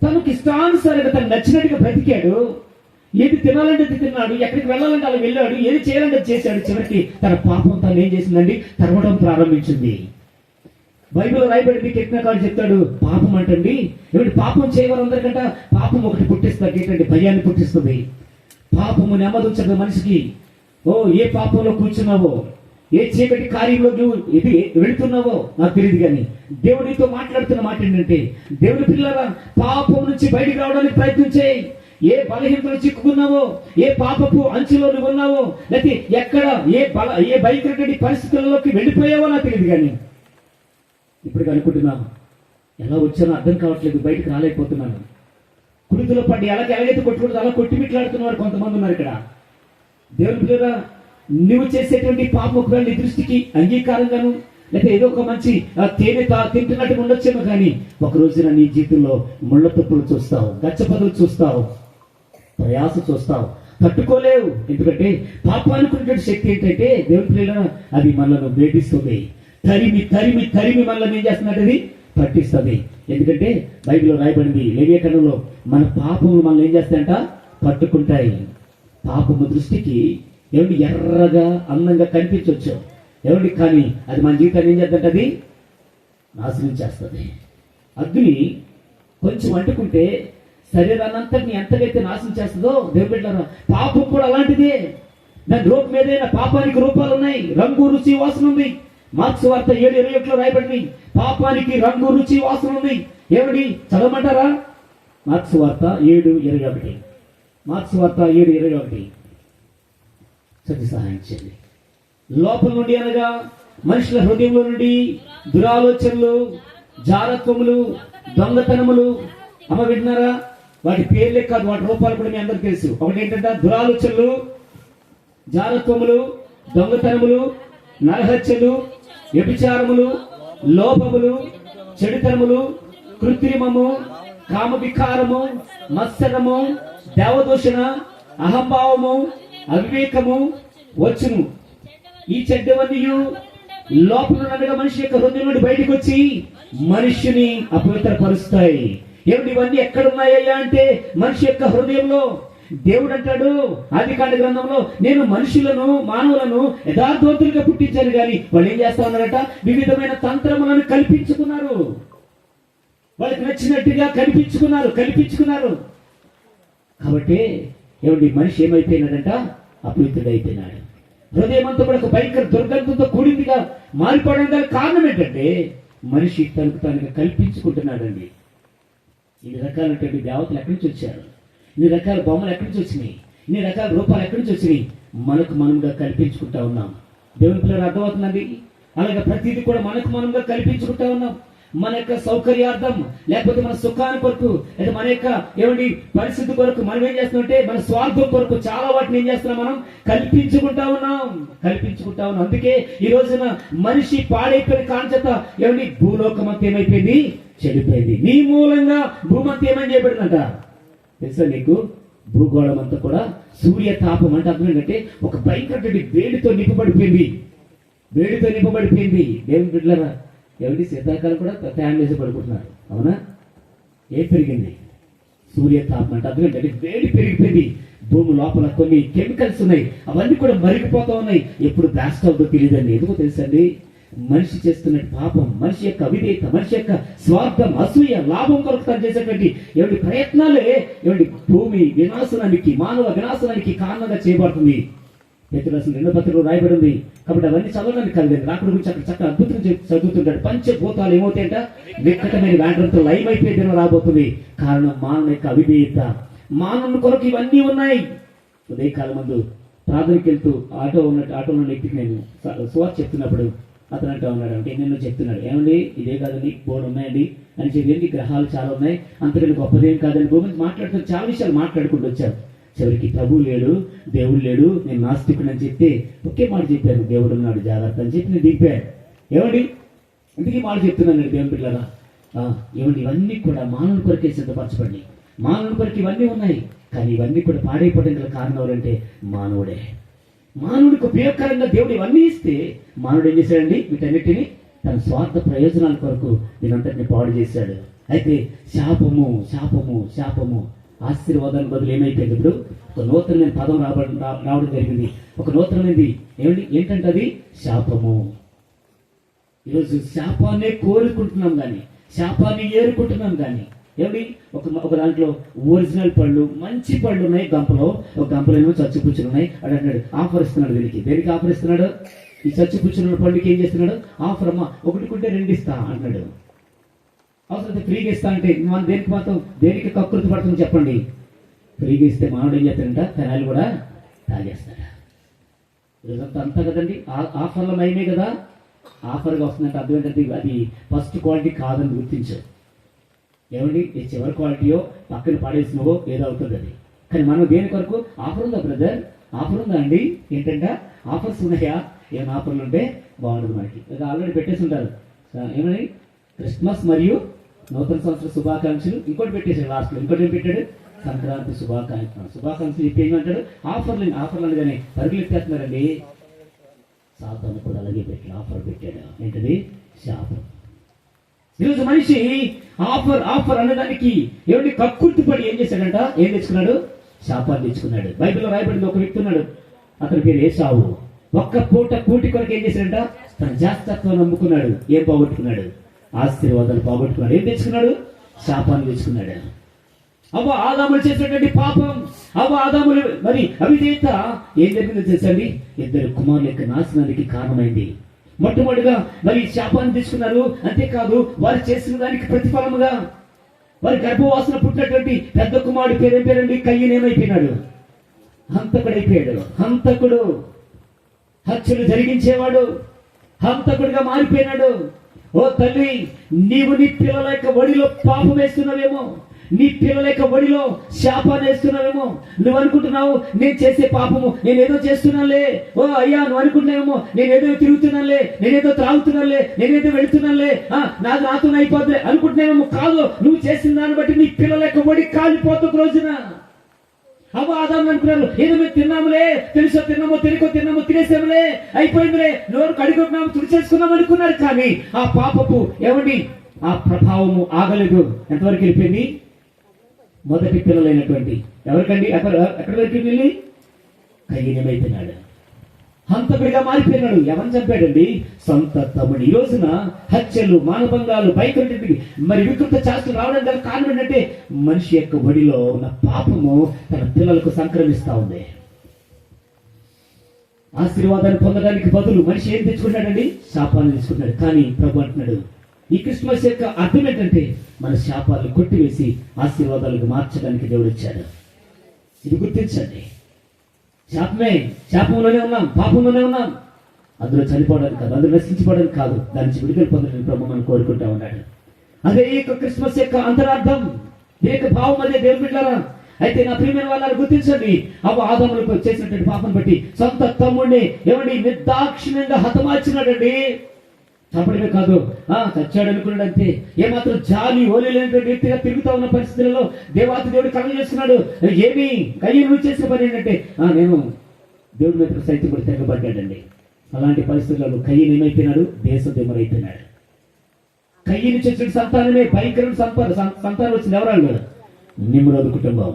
Speaker 1: తనకు ఇష్టానుసారంగా తను నచ్చినట్టుగా బ్రతికాడు. ఏది తినాలంటే తిన్నాడు, ఎక్కడికి వెళ్ళాలంటే అలా వెళ్ళాడు, ఏది చేయాలంటే చేశాడు. చివరికి తన పాపం తను ఏం చేసిందండి? తరవడం ప్రారంభించింది. బైబిల్లో రాయబడింది, కీర్తనకారుడు చెప్తాడు, పాపం అంటండి ఏమిటి, పాపం చేయవారందరికంట పాపం ఒకటి పుట్టిస్తుంది, ఏంటంటే భయాన్ని పుట్టిస్తుంది. పాపము నెమ్మదించదు మనిషికి. ఓ ఏ పాపంలో కూర్చున్నావో, ఏ చీకటి కార్యంలో నువ్వు ఇది వెళుతున్నావో నాకు తెలియదు, కానీ దేవుడితో మాట్లాడుతున్న మాట ఏంటంటే, దేవుడి పిల్లరా పాపం నుంచి బయటికి రావడానికి ప్రయత్నం చేయి. ఏ బలహీనతలో చిక్కుకున్నావో, ఏ పాపపు అంచులో నువ్వు ఉన్నావో, లేకపోతే ఎక్కడ ఏ భయంకరమైన పరిస్థితులలోకి వెళ్ళిపోయావో నాకు తెలియదు, కానీ ఇప్పుడు అనుకుంటున్నాను ఎలా వచ్చానో అర్థం కావట్లేదు, బయటకు రాలేకపోతున్నాను. కుడితులో పడి ఎలాగైతే కొట్టుకుంటుంది అలా కొట్టిమిట్లాడుతున్నవారు కొంతమంది ఉన్నారు ఇక్కడ. దేవుని పిల్లరా, నువ్వు చేసేటువంటి పాపం ఒకవేళ నీ దృష్టికి అంగీకారంగాను, లేకపోతే ఏదో ఒక మంచి తేనె తింటున్నట్టుగా ఉండొచ్చేమో, కానీ ఒక రోజున నీ జీవితంలో ముళ్ళ తుప్పులు చూస్తావు, గచ్చపదలు చూస్తావు, ప్రయాస చూస్తావు, తట్టుకోలేవు. ఎందుకంటే పాపానికి ఉన్నటువంటి శక్తి ఏంటంటే దేవుని పిల్లరా, అది మనల్ని వేధిస్తుంది, తరిమి తరిమి తరిమి మనల్ని ఏం చేస్తున్నట్టు అది పట్టిస్తుంది. ఎందుకంటే బైబిల్లో రాయబడింది, లేవియకాండంలో మన పాపములు మనల్ని ఏం చేస్తాయంట, పట్టుకుంటాయి. పాపము దృష్టికి ఏమిటి ఎర్రగా అందంగా కనిపించవచ్చు ఏమిటి, కానీ అది మన జీవితాన్ని ఏం చేద్దంటే అది నాశనం చేస్తుంది. అగ్ని కొంచెం అంటుకుంటే శరీరాన్నంతటిని ఎంతకైతే నాశనం చేస్తుందో దేవుని బిడ్డలారా, పాపం కూడా అలాంటిదే. దాని రూపం ఏదైనా పాపానికి రూపాలు ఉన్నాయి, రంగు రుచి వాసన ఉంది. మార్క్స్ వార్త 7:21 రాయబడింది, పాపానికి రంగు రుచి వాసన ఉంది. ఏమిటి చదవమంటారా? మార్క్స్ వార్త 7:21, మార్క్స్ వార్త 7:21 చదివి సహాయం చేయండి. లోపల నుండి అనగా మనుషుల హృదయంలో నుండి దురాలోచనలు, జారత్వములు, దొంగతనములు, అమ్మ వింటున్నారా? వాటి పేర్లే కాదు, వాటి రూపాలు కూడా మీ అందరికి తెలుసు. ఒకటి ఏంటంటే దురాలోచనలు, జారత్వములు, దొంగతనములు, నరహత్యలు, వ్యభిచారములు, లోపములు, చెడుతనములు, కృత్రిమము, కామ వికారము, మత్సరము, దేవదూషణ, అహంభావము, అవివేకము వచ్చును. ఈ చెడ్డవన్నీ లోపల ఉండగా మనిషి యొక్క హృదయం నుండి బయటకు వచ్చి మనిషిని అపవిత్రపరుస్తాయి. ఏమిటి ఇవన్నీ ఎక్కడున్నాయ్యా అంటే మనిషి యొక్క హృదయంలో. దేవుడు అంటాడు ఆదికాండ గ్రంథంలో, నేను మనుషులను మానవులను యథార్థవంతులుగా పుట్టించాను, కానీ వాళ్ళు ఏం చేస్తా ఉన్నారట, వివిధమైన తంత్రములను కల్పించుకున్నారు, వాళ్ళకి నచ్చినట్టుగా కల్పించుకున్నారు. కాబట్టి ఏమిటి మనిషి ఏమైపోయినాడంట, అపవిత్రుడైపోయినాడు. హృదయం అంతా కూడా ఒక భయంకర దుర్గంధంతో కూడిందిగా మారిపోవడం గల కారణం ఏంటంటే మనిషి తనకు కల్పించుకుంటున్నాడండి. ఇన్ని రకాలైనటువంటి దేవతలు ఎక్కడి నుంచి వచ్చారు, ఇన్ని రకాల బొమ్మలు ఎక్కడి నుంచి వచ్చినాయి, ఇన్ని రకాల రూపాలు ఎక్కడి నుంచి వచ్చినాయి, మనకు మనంగా కల్పించుకుంటా ఉన్నాం. దేవుని పిల్లలు అర్థమవుతుందండి. అలాగే ప్రతిదీ కూడా మనకు మనంగా కల్పించుకుంటా ఉన్నాం. మన యొక్క సౌకర్యార్థం, లేకపోతే మన సుఖాన్ని కొరకు, లేదా మన యొక్క ఏమండి పరిస్థితి కొరకు మనం ఏం చేస్తున్నామంటే మన స్వార్థం కొరకు చాలా వాటిని ఏం చేస్తున్నాం, మనం కల్పించుకుంటా ఉన్నాం. అందుకే ఈ రోజున మనిషి పాడైపోయిన కాంచత ఏమండి భూలోకం అంతా ఏమైపోయింది, చెడిపోయింది. నీ మూలంగా భూమి అంతా ఏమని చేయబడిందంట తెలుసా నీకు? భూగోళం అంతా కూడా సూర్య తాపం అంటే అర్థం ఏంటంటే ఒక భయంకరమైన వేడితో నింపబడిపోయింది. దేవుని బిడ్డలారా, ఏమిటి శీతాకాలం కూడా ఫ్యాన్ వేసి పడుకుంటున్నారు, అవునా? ఏం పెరిగింది? సూర్య తాపం అంటే అర్థం ఏంటంటే వేడి పెరిగిపోయింది. భూమి లోపల కొన్ని కెమికల్స్ ఉన్నాయి, అవన్నీ కూడా మరిగిపోతా ఉన్నాయి. ఎప్పుడు బ్లాస్ట్ అవుతుందో తెలియదండి. ఎందుకో తెలుసండి, మనిషి చేస్తున్న పాపం, మనిషి యొక్క అవిధేయత, మనిషి యొక్క స్వార్థం, అసూయ, లాభం కొరకు తను చేసేటువంటి ఏమిటి ప్రయత్నాలే ఏమిటి భూమి వినాశనానికి, మానవ వినాశనానికి కారణంగా చేయబడుతుంది. పేతురు రాసిన 2వ పత్రికలో రాయబడింది. కాబట్టి అవన్నీ చదవడానికి కాదు, రాకుడి గురించి అక్కడ చక్కగా అద్భుతం చదువుతుంటాడు. పంచభూతాలు ఏమవుతాయంట, వికటమైన వ్యాండ్రంతో లైవ్ అయిపోయే దినం రాబోతుంది. కారణం మానవ యొక్క అవిధేయత. మానవుని కొరకు ఇవన్నీ ఉన్నాయి. ఉదయకాలం ముందు ప్రార్థనకి వెళ్తూ ఆటోలో వ్యక్తికి నేను సువార్త చెప్తున్నప్పుడు అతను అంటూ ఉన్నాడు, అంటే ఎన్నెన్నో చెప్తున్నాడు. ఏమండి ఇదే కాదండి, బోర్డు ఉన్నాయండి అని చెప్పి, గ్రహాలు చాలా ఉన్నాయి, అంతకంటే గొప్పదేం కాదని భూమి మాట్లాడుతూ చాలా విషయాలు మాట్లాడుకుంటూ వచ్చారు. చివరికి ప్రభు లేడు, దేవుడు లేడు, నేను నాస్తికుడు అని చెప్తే ఒకే మాట చెప్పాను, దేవుడు ఉన్నాడు జాగ్రత్త అని చెప్పి నేను దింపాను. ఏమండి ఇందుకీ మాట చెప్తున్నాను దేవుని పిల్లరా, ఏమండి ఇవన్నీ కూడా మానవుని కొరకే సిద్ధపరచబడి, మానవుని కొరకు ఇవన్నీ ఉన్నాయి. కానీ ఇవన్నీ కూడా పాడైపోవడం గల కారణం ఎవరంటే మానవుడే. మానవుడికి ఉపయోగకరంగా దేవుడు ఇవన్నీ ఇస్తే మానవుడు ఏం చేశాడండి, వీటన్నిటిని తన స్వార్థ ప్రయోజనాల కొరకు దీనంతటిని పాడు చేశాడు. అయితే శాపము ఆశీర్వాదానికి బదులు ఏమైపోయింది, ఇప్పుడు ఒక నూతనమైన పదం రావడం జరిగింది. ఒక నూతనమైనది ఏంటంటే అది శాపము. ఈరోజు శాపాన్నే కోరుకుంటున్నాం కానీ, శాపాన్ని ఏరుకుంటున్నాం కానీ, ఏమిటి ఒక దాంట్లో ఒరిజినల్ పళ్ళు, మంచి పళ్ళు ఉన్నాయి గంపలో, ఒక గంపలో ఏమో చచ్చిపుచ్చులు ఉన్నాయి. అన్నాడు ఆఫర్ ఇస్తున్నాడు. దేనికి ఆఫర్ ఇస్తున్నాడు? ఈ చచ్చిపుచ్చుల పళ్ళుకి ఏం చేస్తున్నాడు? ఆఫర్ అమ్మా, ఒకటి కొంటే 2 ఇస్తా అంటున్నాడు. అవసరం ఫ్రీగా ఇస్తా అంటే మనం దేనికి మాత్రం, దేనికి కకృతి పడుతుంది చెప్పండి? ఫ్రీగా ఇస్తే మానవుడు ఏం చేస్తాడంట? ఫెనాయిల్ కూడా తాగేస్తాడు. ఈరోజంతా అంతా కదండి ఆఫర్ల మయమే కదా. ఆఫర్గా వస్తుందంటే అర్థం ఏంటంటే అది ఫస్ట్ క్వాలిటీ కాదని గుర్తించు. ఏమండి, ఈ చివరి క్వాలిటీయో పక్కన పాడేసినవో ఏదో అవుతుంది అది. కానీ మనం దేని కొరకు? ఆఫర్ ఉందా బ్రదర్? ఆఫర్ ఉందా అండి? ఏంటంటే ఆఫర్స్ ఉన్నాయా? ఏమైనా ఆఫర్లు ఉంటే బాగుంటుంది మనకి. ఆల్రెడీ పెట్టేసి ఉంటారు. ఏమని? క్రిస్మస్ మరియు నూతన సంవత్సర శుభాకాంక్షలు. ఇంకోటి పెట్టేసాడు లాస్ట్లో. ఇంకోటి ఏం పెట్టాడు? సంక్రాంతి శుభాకాంక్షలు చెప్పి ఏమంటాడు? ఆఫర్లు అనగానే పరుగులు ఎత్తేస్తున్నారండి. సాతాను కూడా అలాగే పెట్టి ఆఫర్ పెట్టాడు. ఏంటది? శాపం. ఈరోజు మనిషి ఆఫర్ అనడానికి ఏమిటి కక్కుర్తిపడి ఏం చేశాడంట? ఏం తెచ్చుకున్నాడు? శాపాన్ని తెచ్చుకున్నాడు. బైబిల్లో రాయబడింది, ఒక వ్యక్తి ఉన్నాడు, అతని పేరు ఏసావు. ఒక్క పూట కూటి కొరకు ఏం చేశాడంట? తన జాస్తత్వాన్ని నమ్ముకున్నాడు. ఏం పోగొట్టుకున్నాడు? ఆశీర్వాదాలు పోగొట్టుకున్నాడు. ఏం తెచ్చుకున్నాడు? శాపాన్ని తెచ్చుకున్నాడు. ఆదాములు చేసినటువంటి పాపం, ఆదాములు మరి అవిధేయత ఏం జరిగిందో తెలుసండి? 2 కుమారుల యొక్క నాశనానికి కారణమైంది. మొట్టమొదటిగా మరి శాపాన్ని తీసుకున్నారు. అంతేకాదు, వారు చేసిన దానికి ప్రతిఫలముగా వారి గర్భవాసన పుట్టినటువంటి పెద్ద కుమారుడు పేరేంటి? కయ్యను. ఏమైపోయినాడు? హంతకుడైపోయాడు. హంతకుడు, హత్యలు జరిగించేవాడు, హంతకుడిగా మారిపోయినాడు. ఓ తల్లి, నీవు నీ పిల్లల యొక్క ఒడిలో పాపం వేస్తున్నావేమో, నీ పిల్లల యొక్క ఒడిలో శాపాన్ని వేస్తున్నావేమో. నువ్వు అనుకుంటున్నావు నేను చేసే పాపము నేనేదో చేస్తున్నానులే. ఓ అయ్యా, నువ్వు అనుకుంటున్నావేమో నేనేదో తిరుగుతున్నానులే, నేనేదో త్రాగుతున్నానులే, నేనేదో వెళుతున్నానులే, నాతో అయిపోతుంది అనుకుంటున్నావేమో. కాదు, నువ్వు చేసిన దాన్ని బట్టి నీ పిల్లల యొక్క ఒడి కాలిపోతుంది రోజున. ఆదాము అనుకున్నారు, ఏదో మేము తిన్నాములే, తెలుసో తిన్నామో తెలియకో తిన్నామో, తినేసాములే, అయిపోయిందిలే, నోరు కడుగుతున్నాము, తుడిచేసుకున్నాం అనుకున్నారు. కానీ ఆ పాపపు ఏమండి ఆ ప్రభావము ఆగలేదు. ఎంతవరకు వెళ్ళిపోయింది? మొదటి పిల్లలైనటువంటి ఎవరికండి? ఎక్కడి వరకు వెళ్ళి? కయ్యనమైపోయినాడు, హంతకుడిగా మారిపోయినాడు. ఎవరిని చంపాడండి? సొంత తమ్ముడు. ఈ రోజున హత్యలు, మానభంగాలు, భయకృతి మరి వికృత చేష్టలు రావడానికి గల కారణం ఏంటంటే మనిషి యొక్క ఒడిలో ఉన్న పాపము తన పిల్లలకు సంక్రమిస్తా ఉంది. ఆశీర్వాదాన్ని పొందడానికి బదులు మనిషి ఏం తెచ్చుకున్నాడండి? శాపాన్ని తెచ్చుకున్నాడు. కానీ ప్రభు అంటున్నాడు, ఈ క్రిస్మస్ యొక్క అర్థం ఏంటంటే మన శాపాలను కొట్టివేసి ఆశీర్వాదాలకు మార్చడానికి దేవుడు వచ్చాడు. ఇది గుర్తించండి. శాపంలోనే ఉన్నాం, పాపంలోనే ఉన్నాం. అందులో చనిపోవడానికి కాదు, అందులో నశించిపోవడానికి కాదు, దాని నుంచి విడుదల పొందడానికి ప్రభు మనం కోరుకుంటా ఉన్నాడు. అదే ఈ యొక్క క్రిస్మస్ యొక్క అంతరార్థం, ఈ యొక్క భావం అదే దేవుని బిడ్డలారా. అయితే నా ప్రియమైన వాళ్ళని గుర్తించండి, ఆదాములకు చేసినటువంటి పాపం బట్టి సొంత తమ్ముడిని ఏమండి నిర్దాక్షిణ్యంగా హతమార్చినాడండి. చంపడమే కాదు, చచ్చాడు అనుకున్నాడు అంతే. ఏమాత్రం జాలి ఓలి లేనటువంటి వ్యక్తిగా తిరుగుతా ఉన్న పరిస్థితులలో దేవాతి దేవుడు కర్మ చేస్తున్నాడు. ఏమి కయ్యను చేసిన పని ఏంటంటే నేను దేవుడి మీద సైతం కూడా తిరగబడ్డాడండి. అలాంటి పరిస్థితులలో కయ్యను ఏమైపోయినాడు? దేశదేమరైపోయినాడు. కయ్యను చేసిన సంతానమే భయంకరమైన సంతానం వచ్చింది. ఎవరాళ్ళు? నిమ్రోదు కుటుంబం.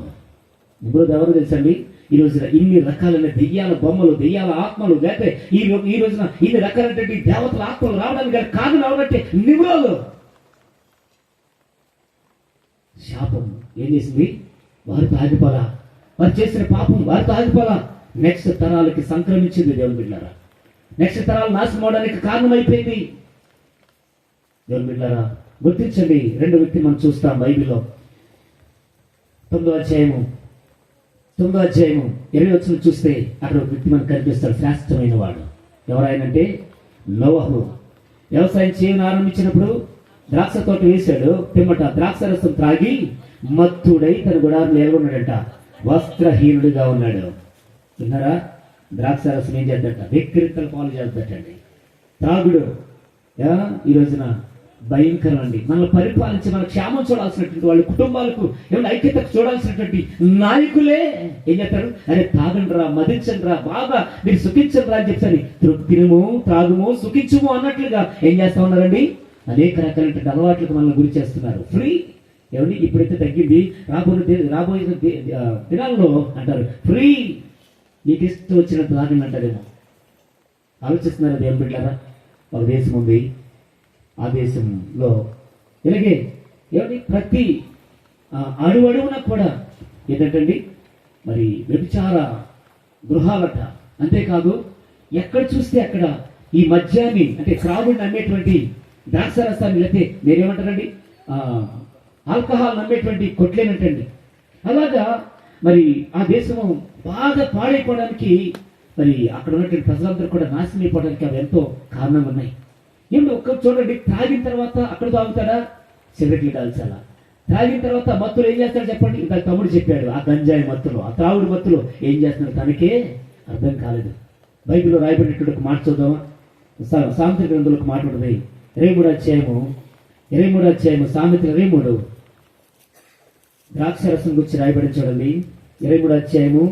Speaker 1: నిమ్రోదు ఎవరు తెలుసండి? ఈ రోజున ఇన్ని రకాలైన దెయ్యాల బొమ్మలు, దెయ్యాల ఆత్మలు, లేకపోతే ఈ రోజున ఇన్ని రకాలైనటువంటి దేవతల ఆత్మలు రావడానికి కారణం ఎవరంటే నిమ్రోదు. శాపం ఏం చేసింది? వారితో ఆగిపోలా, వారు చేసిన పాపం వారితో ఆగిపోలా, నెక్స్ట్ తరాలకి సంక్రమించింది. దేవుని బిడ్డలారా, నెక్స్ట్ తరాలు నాశనం అవడానికి కారణమైపోయింది. దేవుని బిడ్డలారా గుర్తించండి. 2 వ్యక్తి మనం చూస్తాం బైబిల్లో. 9వ అధ్యాయము 20 చూస్తే అక్కడ ఒక వ్యక్తి మనకు కనిపిస్తాడు, శ్రేష్టమైన వాడు. ఎవరైనంటే నోవహు. వ్యవసాయం చేయని ఆరంభించినప్పుడు ద్రాక్ష తోట వేశాడు. పిమ్మట ద్రాక్ష రసం త్రాగి మత్తుడై తన గుడారులు ఎలాగొన్నాడంట? వస్త్రహీనుడిగా ఉన్నాడు. విన్నారా? ద్రాక్ష రసం ఏం చేద్దంట? విక్రీతల పాలు చేద్దటండి. త్రాగుడు ఈ రోజున భయంకరం అండి. మనల్ని పరిపాలించి మన క్షేమం చూడాల్సినటువంటి వాళ్ళ కుటుంబాలకు ఏమైనా ఐక్యతకు చూడాల్సినటువంటి నాయకులే ఏం చేస్తారు? అరే తాగండి రా, మదించండి రా, బాగా మీరు సుఖించండి రా అని చెప్పని తినము, త్రాగుము, సుఖించుము అన్నట్లుగా ఏం చేస్తా ఉన్నారండి? అనేక రకాలైనటువంటి అలవాట్లకు మనల్ని గురి చేస్తున్నారు. ఫ్రీ ఏమండి? ఇప్పుడైతే తగ్గింది. రాబోయే దినాల్లో అంటారు ఫ్రీ, నీకు ఇష్టం వచ్చినట్టు తాగండి అంటారేమో. ఆలోచిస్తున్నారా దేవుని బిడ్డలారా? ఒక దేశం ఉంది, ఆ దేశంలో ఇలాగే ఏమండి ప్రతి అడుగున కూడా ఏంటంటండి మరి వ్యభిచార గృహాలట. అంతేకాదు ఎక్కడ చూస్తే అక్కడ ఈ మద్యాన్ని అంటే త్రాగుడిని అమ్మేటువంటి ద్రాక్షరసాన్ని లేకపోతే మీరేమంటారండి ఆల్కహాల్ నమ్మేటువంటి కొట్లేనటండి. అలాగా మరి ఆ దేశము బాగా పాడైపోవడానికి మరి అక్కడ ఉన్నటువంటి ప్రజలందరూ కూడా నాశనం అయిపోవడానికి అవి ఎంతో కారణంగా ఉన్నాయి. ఏమిటి ఒక్క చూడండి, తాగిన తర్వాత అక్కడ తాగుతాడా, సిగరెట్లు కాల్చాలా. తాగిన తర్వాత మత్తులు ఏం చేస్తాడు చెప్పండి. ఇంకా తమ్ముడు చెప్పాడు, ఆ గంజాయి మత్తులు, ఆ త్రాగుడు మత్తులు ఏం చేస్తున్నాడు తనకే అర్థం కాలేదు. బైబిల్లో రాయబడినటువంటి ఒక మాట చూద్దామా? సామెతల గ్రంథంలో ఒక మాట ఉంటుంది, 23వ అధ్యాయము సామెతలు 23 ద్రాక్షరసం గురించి రాయబడి చూడండి. 23వ అధ్యాయము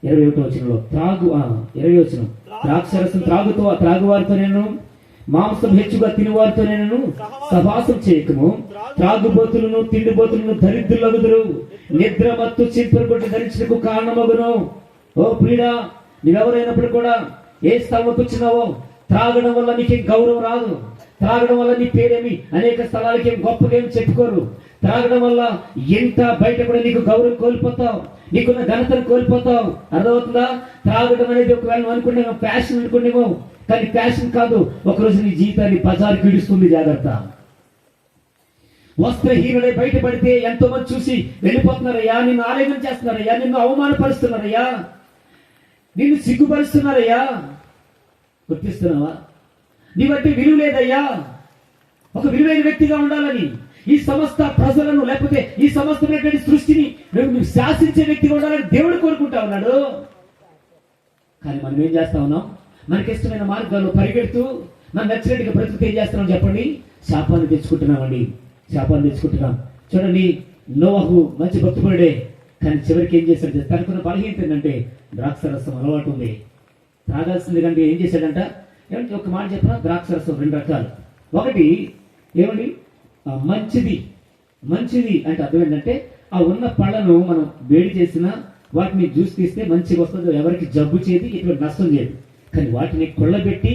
Speaker 1: 21వ వచనంలో 20వ వచనం, ద్రాక్షరసం త్రాగువారితో నేను మాంసం హెచ్చుగా తినువారితో నేను సహవాసం చేయకము, త్రాగుబోతులను తిండిబోతులను దరిద్రులగుదురు, నిద్ర మత్తు చింతలు కొట్టి ధరించడానికి కారణమగును. ఓ ప్రియుడా, నీవెవరైనప్పుడు కూడా ఏ స్థలంలోకి వచ్చినావో త్రాగడం వల్ల నీకేం గౌరవం రాదు. త్రాగడం వల్ల నీ పేరేమి అనేక స్థలాలకి ఏం గొప్పగా ఏం చెప్పుకోరు. త్రాగడం వల్ల ఎంత బయట కూడా నీకు గౌరవం కోల్పోతావు, నీకున్న ఘనతను కోల్పోతావు. అర్థమవుతుందా? త్రాగడం అనేది ఒకవేళ అనుకునేమో ఫ్యాషన్ అనుకునేమో, కానీ ఫ్యాషన్ కాదు. ఒకరోజు నీ జీవితాన్ని బజారుకి ఇడుస్తుంది. జాగ్రత్త. వస్త్రహీనుడై బయటపడితే ఎంతో మంది చూసి వెళ్ళిపోతున్నారయ్యా, నిన్ను ఆలయం చేస్తున్నారయ్యా, నిన్ను అవమానపరుస్తున్నారయ్యా, నిన్ను సిగ్గుపరుస్తున్నారయ్యా. గుర్తిస్తున్నావా? నీ బట్టి విలువ లేదయ్యా. ఒక విలువైన వ్యక్తిగా ఉండాలని ఈ సమస్త ప్రజలను లేకపోతే ఈ సమస్తమైనటువంటి సృష్టిని నువ్వు శాసించే వ్యక్తిగా ఉండాలని దేవుడు కోరుకుంటా ఉన్నాడు. కానీ మనం ఏం చేస్తా ఉన్నాం? మనకి ఇష్టమైన మార్గాల్లో పరిగెడుతూ మనం నచ్చినట్టుగా బ్రతుకుతే ఏం చేస్తున్నాం చెప్పండి? శాపాన్ని తెచ్చుకుంటున్నామండి. శాపాన్ని తెచ్చుకుంటున్నాం. చూడండి, నోవహు మంచి భక్తుడే, కానీ చివరికి ఏం చేశాడు? తనకున్న బలహీనత ఏంటంటే ద్రాక్షరసం అలవాటు ఉంది. త్రాగాల్సింది కంటే ఏం చేశాడంట? ఏమంటే ఒక మాట చెప్పిన, ద్రాక్షరసం 2 రకాలు. ఒకటి ఏమండి మంచిది అంటే అర్థం ఏంటంటే ఆ ఉన్న పళ్ళను మనం వేడి చేసినా వాటిని జ్యూస్ తీస్తే మంచిగా వస్తుంది, ఎవరికి జబ్బు చేయదు, ఇటువంటి నష్టం చేయదు. కానీ వాటిని కొల్లబెట్టి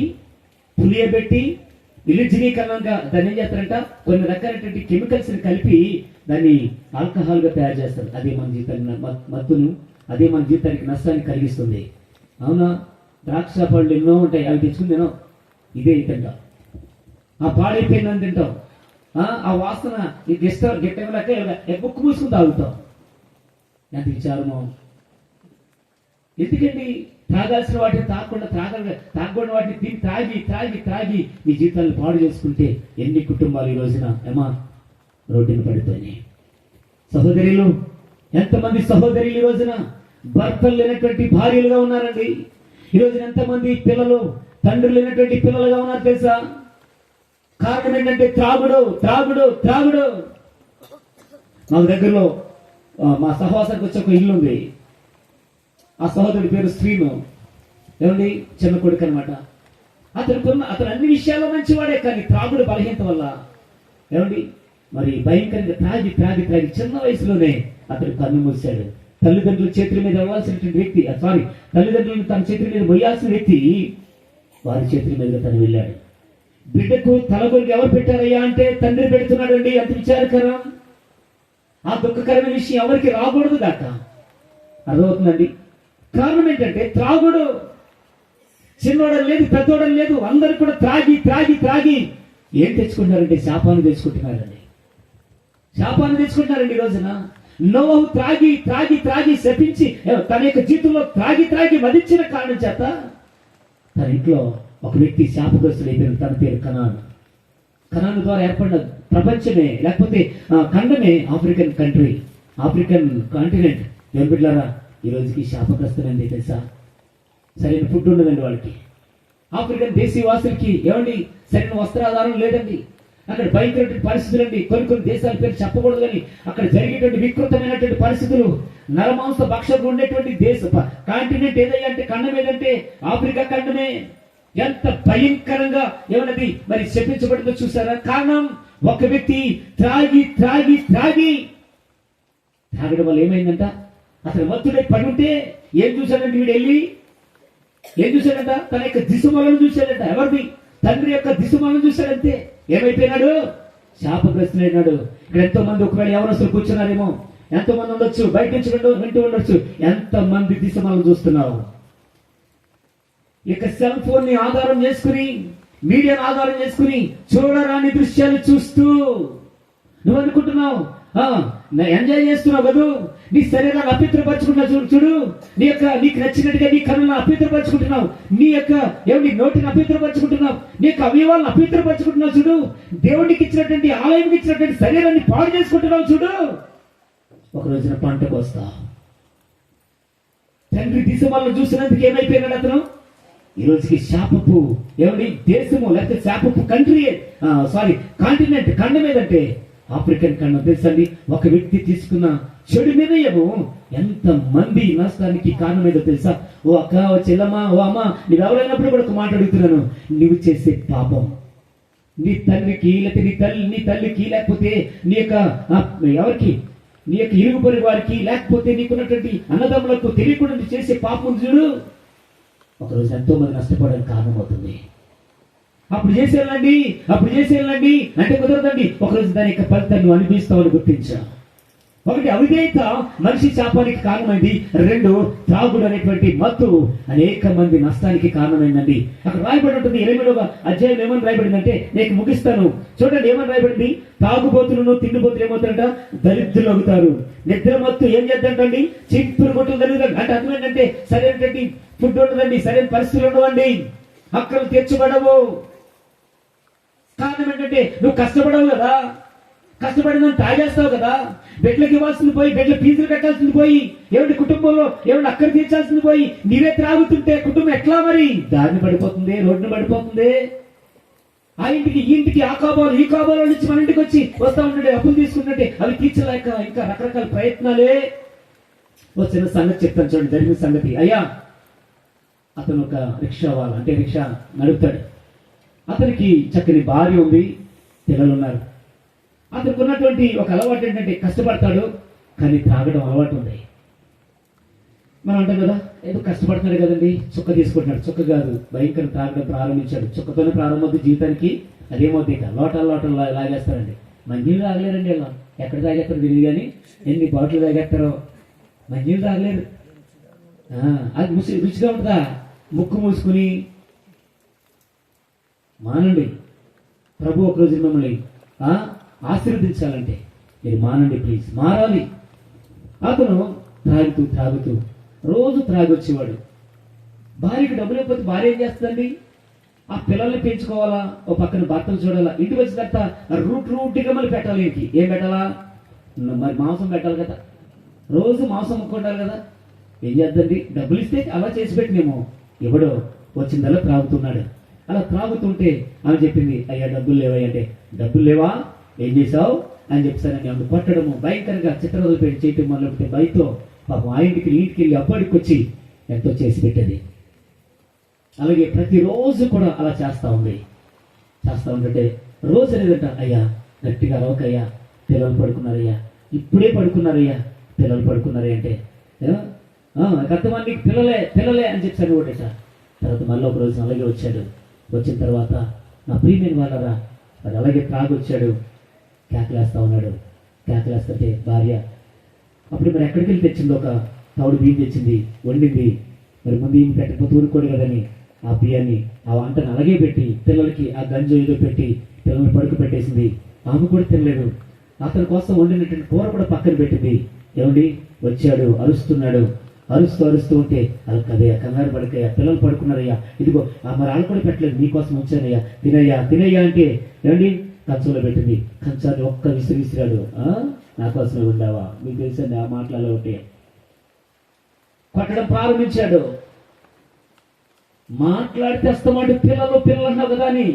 Speaker 1: పులియబెట్టి విలుజనీకరణంగా దాన్ని ఏం చేస్తారంట, కొన్ని రకాలైనటువంటి కెమికల్స్ ని కలిపి దాన్ని ఆల్కహాల్ గా తయారు చేస్తారు. అదే మన జీవితాన్ని మత్తును, అదే మన జీవితానికి నష్టాన్ని కలిగిస్తుంది. అవునా? ద్రాక్ష పళ్ళు ఎన్నో ఉంటాయి, అవి తెచ్చుకుని తినాం, ఇదే తింటాం. ఆ పాడైపోయిందని తింటాం. ఆ వాసన గిట్టలేక బుక్కు మూసుకుని తాగుతాం. ఎంత విచారమో! ఎందుకండి త్రాగాల్సిన వాటిని తాగకూడని వాటిని తిని త్రాగి మీ జీవితాన్ని పాడు చేసుకుంటే ఎన్ని కుటుంబాలు ఈ రోజున రోడ్డున పడిపోయినాయి. సహోదరులు, ఎంతమంది సహోదరులు ఈ రోజున భర్తలు లేనటువంటి భార్యలుగా ఉన్నారండి. ఈ రోజున ఎంతమంది పిల్లలు తండ్రులు లేనటువంటి పిల్లలుగా ఉన్నారు తెలుసా? కారణం ఏంటంటే త్రాగుడు. మాకు దగ్గరలో మా సహవాసానికి వచ్చే ఒక ఇల్లు ఉంది. ఆ సహోదరుడి పేరు శ్రీను. ఏమండి, చిన్న కొడుకు అనమాట. అతను అన్ని విషయాల్లో మంచివాడే, కానీ త్రాగుడు బలహీనత వల్ల ఏమండి మరి భయంకరంగా త్రాగి చిన్న వయసులోనే అతడు కన్ను మూసాడు. తల్లిదండ్రుల చేతుల మీద ఇవ్వాల్సినటువంటి వ్యక్తి, తల్లిదండ్రులను తన చేతుల మీద మొయ్యాల్సిన వ్యక్తి వారి చేతుల మీద తను వెళ్ళాడు. బిడ్డకు తలగొరికి ఎవరు పెట్టారయ్యా అంటే తండ్రి పెడుతున్నాడు అండి. అంత విచారకరం. ఆ దుఃఖకరమైన విషయం ఎవరికి రాకూడదు దాక. అర్థమవుతుందండి? కారణం ఏంటంటే త్రాగుడు. చిన్నోడని లేదు, పెద్దోడని లేదు, అందరూ కూడా త్రాగి ఏం తెచ్చుకుంటున్నారంటే శాపాన్ని తెచ్చుకుంటున్నారండి. ఈ రోజున నోవహు త్రాగి శపించి తన యొక్క జీవితంలో త్రాగి మదించిన కారణం చేత తన ఇంట్లో ఒక వ్యక్తి శాపగ్రస్తుడైపోయాడు. తన పేరు కనాను ద్వారా ఏర్పడిన ప్రపంచమే లేకపోతే ఖండమే ఆఫ్రికన్ కాంటినెంట్. ఏం బిడ్డలారా, ఈ రోజుకి శాపగ్రస్తులండి తెలుసా? సరైన ఫుడ్ ఉండదండి వాళ్ళకి. ఆఫ్రికన్ దేశీవాసులకి ఏమండి సరైన వస్త్రాధారం లేదండి. అక్కడ భయంకరమైన పరిస్థితులు అండి. కొన్ని దేశాల పేరు చెప్పకూడదు కానీ అక్కడ జరిగేటువంటి వికృతమైనటువంటి పరిస్థితులు. నరమాంస భక్షకులు ఉండేటువంటి కాంటినెంట్ ఏదయ్యా అంటే ఖండం ఏదంటే ఆఫ్రికా ఖండమే. ఎంత భయంకరంగా ఏమన్నది మరి శపించబడిందో చూసారా? కారణం ఒక వ్యక్తి త్రాగడం వల్ల ఏమైందంట, అతను మత్తుడై పడి ఉంటే ఏం చూశాడంటే వీడు వెళ్ళి ఏం చూశాడంట, తన యొక్క దిశమలను చూశాడంట. ఎవరిది? తండ్రి యొక్క దిశమాలను చూశాడంతే ఏమైపోయినాడు? శాపగ్రస్తులైనాడు. ఇక్కడ ఎంతో మంది ఒకవేళ యవనస్తులు కూర్చున్నారేమో, ఎంతో మంది ఉండొచ్చు, బయట నుంచి వింటూ ఉండొచ్చు. ఎంత మంది దిశమాలను చూస్తున్నావు? ఇక సెల్ ఫోన్ ని ఆధారం చేసుకుని, మీడియాను ఆధారం చేసుకుని చూడరాని దృశ్యాలు చూస్తూ నువ్వు అనుకుంటున్నావు ఎంజాయ్ చేస్తున్నావు కదా, నీ శరీరాన్ని అపవిత్రపరచుకుంటున్నావు. చూడు నీకు నచ్చినట్టుగా నీ కన్నులను అపవిత్రపరచుకుంటున్నావు, నీ నోటిని అపవిత్రపరచుకుంటున్నావు, నీ యొక్క అవయవాలను అపవిత్రపరచుకుంటున్నావు. చూడు, దేవుడికి ఇచ్చినటువంటి, ఆలయానికి ఇచ్చినటువంటి శరీరాన్ని పాడు చేసుకుంటున్నావు. చూడు, ఒక రోజున పంటకు వస్తావు. తండ్రి దిశమాలను చూసినందుకు ఏమైపోయినాడు అతను? ఈ రోజుకి శాపపు దేశము, లేకపోతే శాపపు కంట్రీ, కాంటినెంట్, ఖండం ఏదంటే ఆఫ్రికన్ ఖండం. తెలుసండి, ఒక వ్యక్తి తీసుకున్న చెడు నిర్ణయము ఎంత మంది నష్టానికి కారణమేదో తెలుసా? ఓ అక్క, ఓ చెల్లమ్మా, ఓ అమ్మ, నువ్వు ఎవరైనప్పుడు కూడా ఒక మాట అడుగుతున్నాను. నువ్వు చేసే పాపం నీ తండ్రికి, లేకపోతే నీ తల్లికి, లేకపోతే నీ యొక్క ఎవరికి, నీ యొక్క ఇరుగు పొరుగు వారికి, లేకపోతే నీకున్నటువంటి అన్నదమ్ములకు తెలియకుండా నువ్వు చేసే పాపం చూడు, ఒకరోజు ఎంతో మంది నష్టపోవడానికి కారణమవుతుంది. అప్పుడు చేసేయాలండి అంటే కుదరదండి. ఒకరోజు దాని యొక్క ఫలితాన్ని నువ్వు అనుభవిస్తావని గుర్తించా. ఒకటి, అవిధేయత మనిషి శాపానికి కారణమైంది. 2, త్రాగుడు అనేటువంటి మత్తు అనేక మంది నష్టానికి కారణమైందండి. అక్కడ రాయబడి ఉంటుంది 28వ అధ్యాయం. ఏమని రాయబడిందంటే, నేను ముగిస్తాను. చూడండి ఏమని రాయబడింది. తాగుబోతులను, తిండిబోతులు ఏమవుతారంట? దరిద్రులు అవుతారు. నిద్ర మత్తు ఏం చేద్దంటండి? చిక్కులు కొట్టులు దరిద్రులు. అంటే అర్థం ఏంటంటే, సరైనటువంటి ఫుడ్ ఉండదండి, సరైన పరిస్థితులు ఉండవండి, హక్కులు తీర్చబడవు. కారణం ఏంటంటే, నువ్వు కష్టపడవు కదా, కష్టపడిన తాగేస్తావు కదా, బెడ్లకు ఇవ్వాల్సింది పోయి, బెడ్ల ఫీజులు కట్టాల్సింది పోయి, కుటుంబంలో అక్కర తీర్చాల్సింది పోయి, నీవే త్రాగుతుంటే కుటుంబం ఎట్లా మరి? దారిని పడిపోతుంది, రోడ్డును పడిపోతుంది. ఆ ఇంటికి, ఈ ఇంటికి, ఆ కాబాలు, ఈ కాబాల నుంచి మన ఇంటికి వచ్చి వస్తా ఉంటే అప్పులు తీసుకుంటుంటే అవి తీర్చలేక ఇంకా రకరకాల ప్రయత్నాలే. ఓ చిన్న సంగతి చెప్తాను చూడండి, జరిగిన సంగతి. అయ్యా, అతను ఒక రిక్షా వాళ్ళ, అంటే రిక్షా నడుపుతాడు. అతనికి చక్కని భార్య ఉంది, పిల్లలు ఉన్నారు. అతనికి ఉన్నటువంటి ఒక అలవాటు ఏంటంటే, కష్టపడతాడు కానీ త్రాగడం అలవాటు ఉంది. మనం అంటాం కదా, ఏదో కష్టపడుతున్నాడు కదండి, చుక్క తీసుకుంటున్నాడు. చుక్క కాదు, భయంకర త్రాగడం ప్రారంభించాడు. చుక్కతోనే ప్రారంభమవుతుంది జీవితానికి. అదేమవుతుంది, ఇక లోటలు లాగేస్తారండి. మంజీలు తాగలేరండి. అలా ఎక్కడ తాగేస్తారో తెలియదు కానీ ఎన్ని బాటిల్ తాగేస్తారో. మంజీలు తాగలేరు. అది రుచిగా ఉంటుందా? ముక్కు మూసుకుని మానండి. ప్రభు ఒకరోజు మిమ్మల్ని ఆశీర్వదించాలంటే మీరు మానండి, ప్లీజ్, మారాలి. అతను త్రాగుతూ రోజు త్రాగొచ్చేవాడు. భార్యకి డబ్బులు ఇవ్వకపోతే భార్య ఏం చేస్తుందండి? ఆ పిల్లల్ని పెంచుకోవాలా, ఓ పక్కన భర్తలు చూడాలా, ఇంటికి వచ్చిన తర్వాత రూట్గా మళ్ళీ పెట్టాలి. ఇంటికి ఏం పెట్టాలా? మరి మాంసం పెట్టాలి కదా, రోజు మాంసం ముక్కుంటారు కదా. ఏం చేద్దండి? డబ్బులు ఇస్తే అలా చేసి పెట్టినేమో. ఎవడో వచ్చిందల్లా త్రాగుతున్నాడు. అలా త్రాగుతుంటే ఆమె చెప్పింది, అయ్యా డబ్బులు లేవా అంటే, డబ్బులు లేవా, ఏం చేసావు అని చెప్తానని ఆమె పట్టడము, భయంకరంగా చిత్రవదలు పెట్టి చేయటం మొదలుపెట్టే భయతో పాపం ఆ ఇంటికి వెళ్ళి అప్పటికి వచ్చి ఎంతో చేసి పెట్టేది. అలాగే ప్రతిరోజు కూడా అలా చేస్తూ ఉంటే రోజు అనేదంట, అయ్యా గట్టిగా అరవకయ్యా, పిల్లలు పడుకున్నారయ్యా, ఇప్పుడే పడుకున్నారయ్యా, పిల్లలు పడుకున్నారే అంటే, గతమానికి పిల్లలే అని చెప్పాను ఒకటేట. తర్వాత మళ్ళీ ఒక రోజు అలాగే వచ్చాడు. వచ్చిన తర్వాత, నా ప్రియమైన వాళ్ళరా, అది అలాగే త్రాగొచ్చాడు, కేకలేస్తా ఉన్నాడు. కేకలేస్తుంటే భార్య అప్పుడు మరి ఎక్కడికి వెళ్ళి తెచ్చింది, ఒక తౌడు బియ్యం తెచ్చింది, వండింది. మరి ముందు ఈయన పెట్టకపోతే ఊరుకోడు కదని ఆ బియ్యాన్ని, ఆ వంటను అలాగే పెట్టి పిల్లలకి ఆ గంజు ఏదో పెట్టి పిల్లల్ని పడుకు పెట్టేసింది. ఆమె కూడా తినలేదు. అతని కోసం వండినటువంటి కూర కూడా పక్కన పెట్టింది. ఏమండి వచ్చాడు, అరుస్తూ ఉంటే వాళ్ళకి అదయ్యా, కంగారు పడకయ్యా, పిల్లలు పడుకున్నారయ్యా, ఇదిగో మరి వాళ్ళు కూడా పెట్టలేదు, నీకోసం వచ్చానయ్యా, తినయ్యా అంటే ఏమండి కంచంలో పెట్టింది. కంచాన్ని ఒక్క విసిరాడు. నా కోసమే ఉండావా? మీకు తెలుసండి ఆ మాటలలో ఒకటి. కొట్టడం ప్రారంభించాడు. మాట్లాడితే అస్తమాట పిల్లలు అన్నావు కదా అని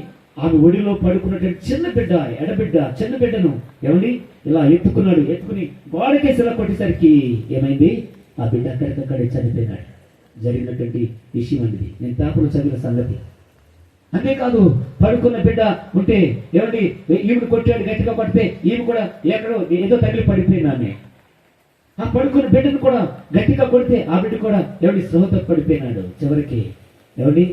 Speaker 1: ఆమె ఒడిలో పడుకున్నటువంటి చిన్న బిడ్డను ఏమండి ఇలా ఎత్తుకుని గోడకేసి ఇలా కొట్టేసరికి ఏమైంది? ఆ బిడ్డ అక్కడికక్కడే చనిపోయినాడు. జరిగినటువంటి విషయం అనేది నేను పేపర్లో చదివిన సంగతి. అంతేకాదు, పడుకున్న బిడ్డ ఉంటే ఏమండి ఈవిడ కొట్టాడు, గట్టిగా కొడితే ఈమె కూడా ఎక్కడో ఏదో తగిలి పడిపోయిందాన్ని. ఆ పడుకున్న బిడ్డను కూడా గట్టిగా కొడితే ఆ బిడ్డ కూడా ఏమండి స్పృహతో పడిపోయినాడు. చివరికి ఏమండి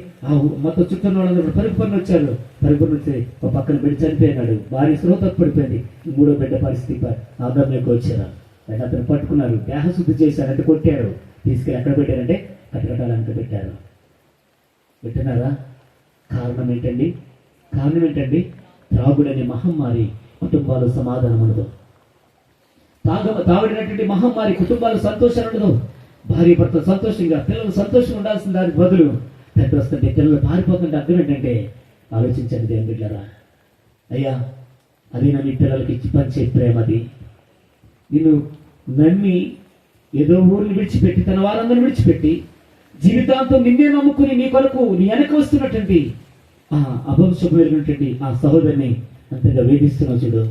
Speaker 1: మొత్తం చుట్టూ వాళ్ళందరూ పరిపూర్ణ వచ్చారు. పరిపూర్ణ వచ్చి ఒక పక్కన బిడ్డ చనిపోయినాడు. భార్య శ్రోత పడిపోయింది. మూడో బిడ్డ పరిస్థితి ఆగమ్యకు వచ్చారు. అయితే అతను పట్టుకున్నారు, దేహశుద్ధి చేశారు, అంటే కొట్టారు. తీసుకెళ్ళి ఎక్కడ పెట్టారంటే కటకటాలంట పెట్టారు. పెట్టినారా? కారణం ఏంటండి? త్రాగుడనే మహమ్మారి కుటుంబాలు సమాధానం ఉండదు. తాగుడినటువంటి మహమ్మారి కుటుంబాలు సంతోషం ఉండదు. భార్య భర్త సంతోషంగా, పిల్లలు సంతోషంగా ఉండాల్సిన దానికి బదులు పెద్ద వస్తుంటే పిల్లలు పారిపోతుంటే అర్థం ఏంటంటే, ఆలోచించండి దేవుని బిడ్డలారా. అయ్యా, అది నా మీ పిల్లలకి ఇచ్చి పంచే ప్రేమ. అది నిన్ను నమ్మి ఏదో ఊరిని విడిచిపెట్టి, తన వారందరిని విడిచిపెట్టి, జీవితాంతం నిన్నే నమ్ముకుని నీ కొరకు నీ వెనక వస్తున్నటువంటి ఆ అభంశపు వెలిగినటువంటి ఆ సహోదరిని అంతగా వేధిస్తున్నావు చూడు.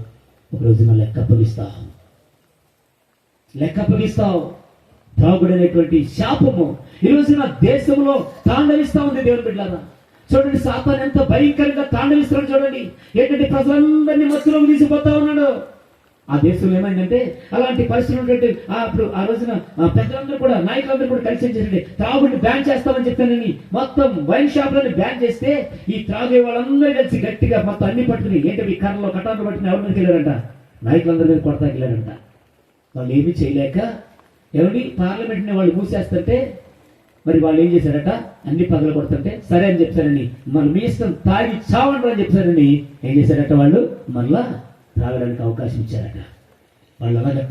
Speaker 1: ఒకరోజు నా లెక్క అప్పగిస్తావు. త్రాగుడనేటువంటి శాపము ఈ రోజున దేశంలో తాండవిస్తా ఉంది. దేవుని బిడ్డలారా, చూడండి, సాతాను ఎంత భయంకరంగా తాండవిస్తున్నాడు చూడండి. ఏంటంటే ప్రజలందరినీ మత్తులోకి తీసుకుపోతా ఉన్నాడు. ఆ దేశంలో ఏమైందంటే అలాంటి పరిస్థితులు ఉన్నట్టు అప్పుడు ఆ రోజున పెద్దలందరూ కూడా, నాయకులందరూ కూడా కలిసి చేసి త్రాగుడిని బ్యాన్ చేస్తామని చెప్పానని మొత్తం వైన్ షాప్లని బ్యాన్ చేస్తే ఈ త్రాగే వాళ్ళందరూ కలిసి గట్టిగా మొత్తం అన్ని పట్టుకుని ఏంటంటే ఈ కర్రలో కటార్లు పట్టుకుని ఎవరి మీదకి వెళ్ళారంట? నాయకులందరి మీద కొడతాకి వెళ్ళారంట. వాళ్ళు ఏమీ చేయలేక ఎవరి పార్లమెంట్ని వాళ్ళు మూసేస్తుంటే మరి వాళ్ళు ఏం చేశారట? అన్ని పగలు కొడుతుంటే సరే అని చెప్తారని, మన మీ ఇష్టం తాగి చావండి అని చెప్తారని ఏం చేశారట? వాళ్ళు మళ్ళా తాగడానికి అవకాశం ఇచ్చారట. వాళ్ళు అలాగ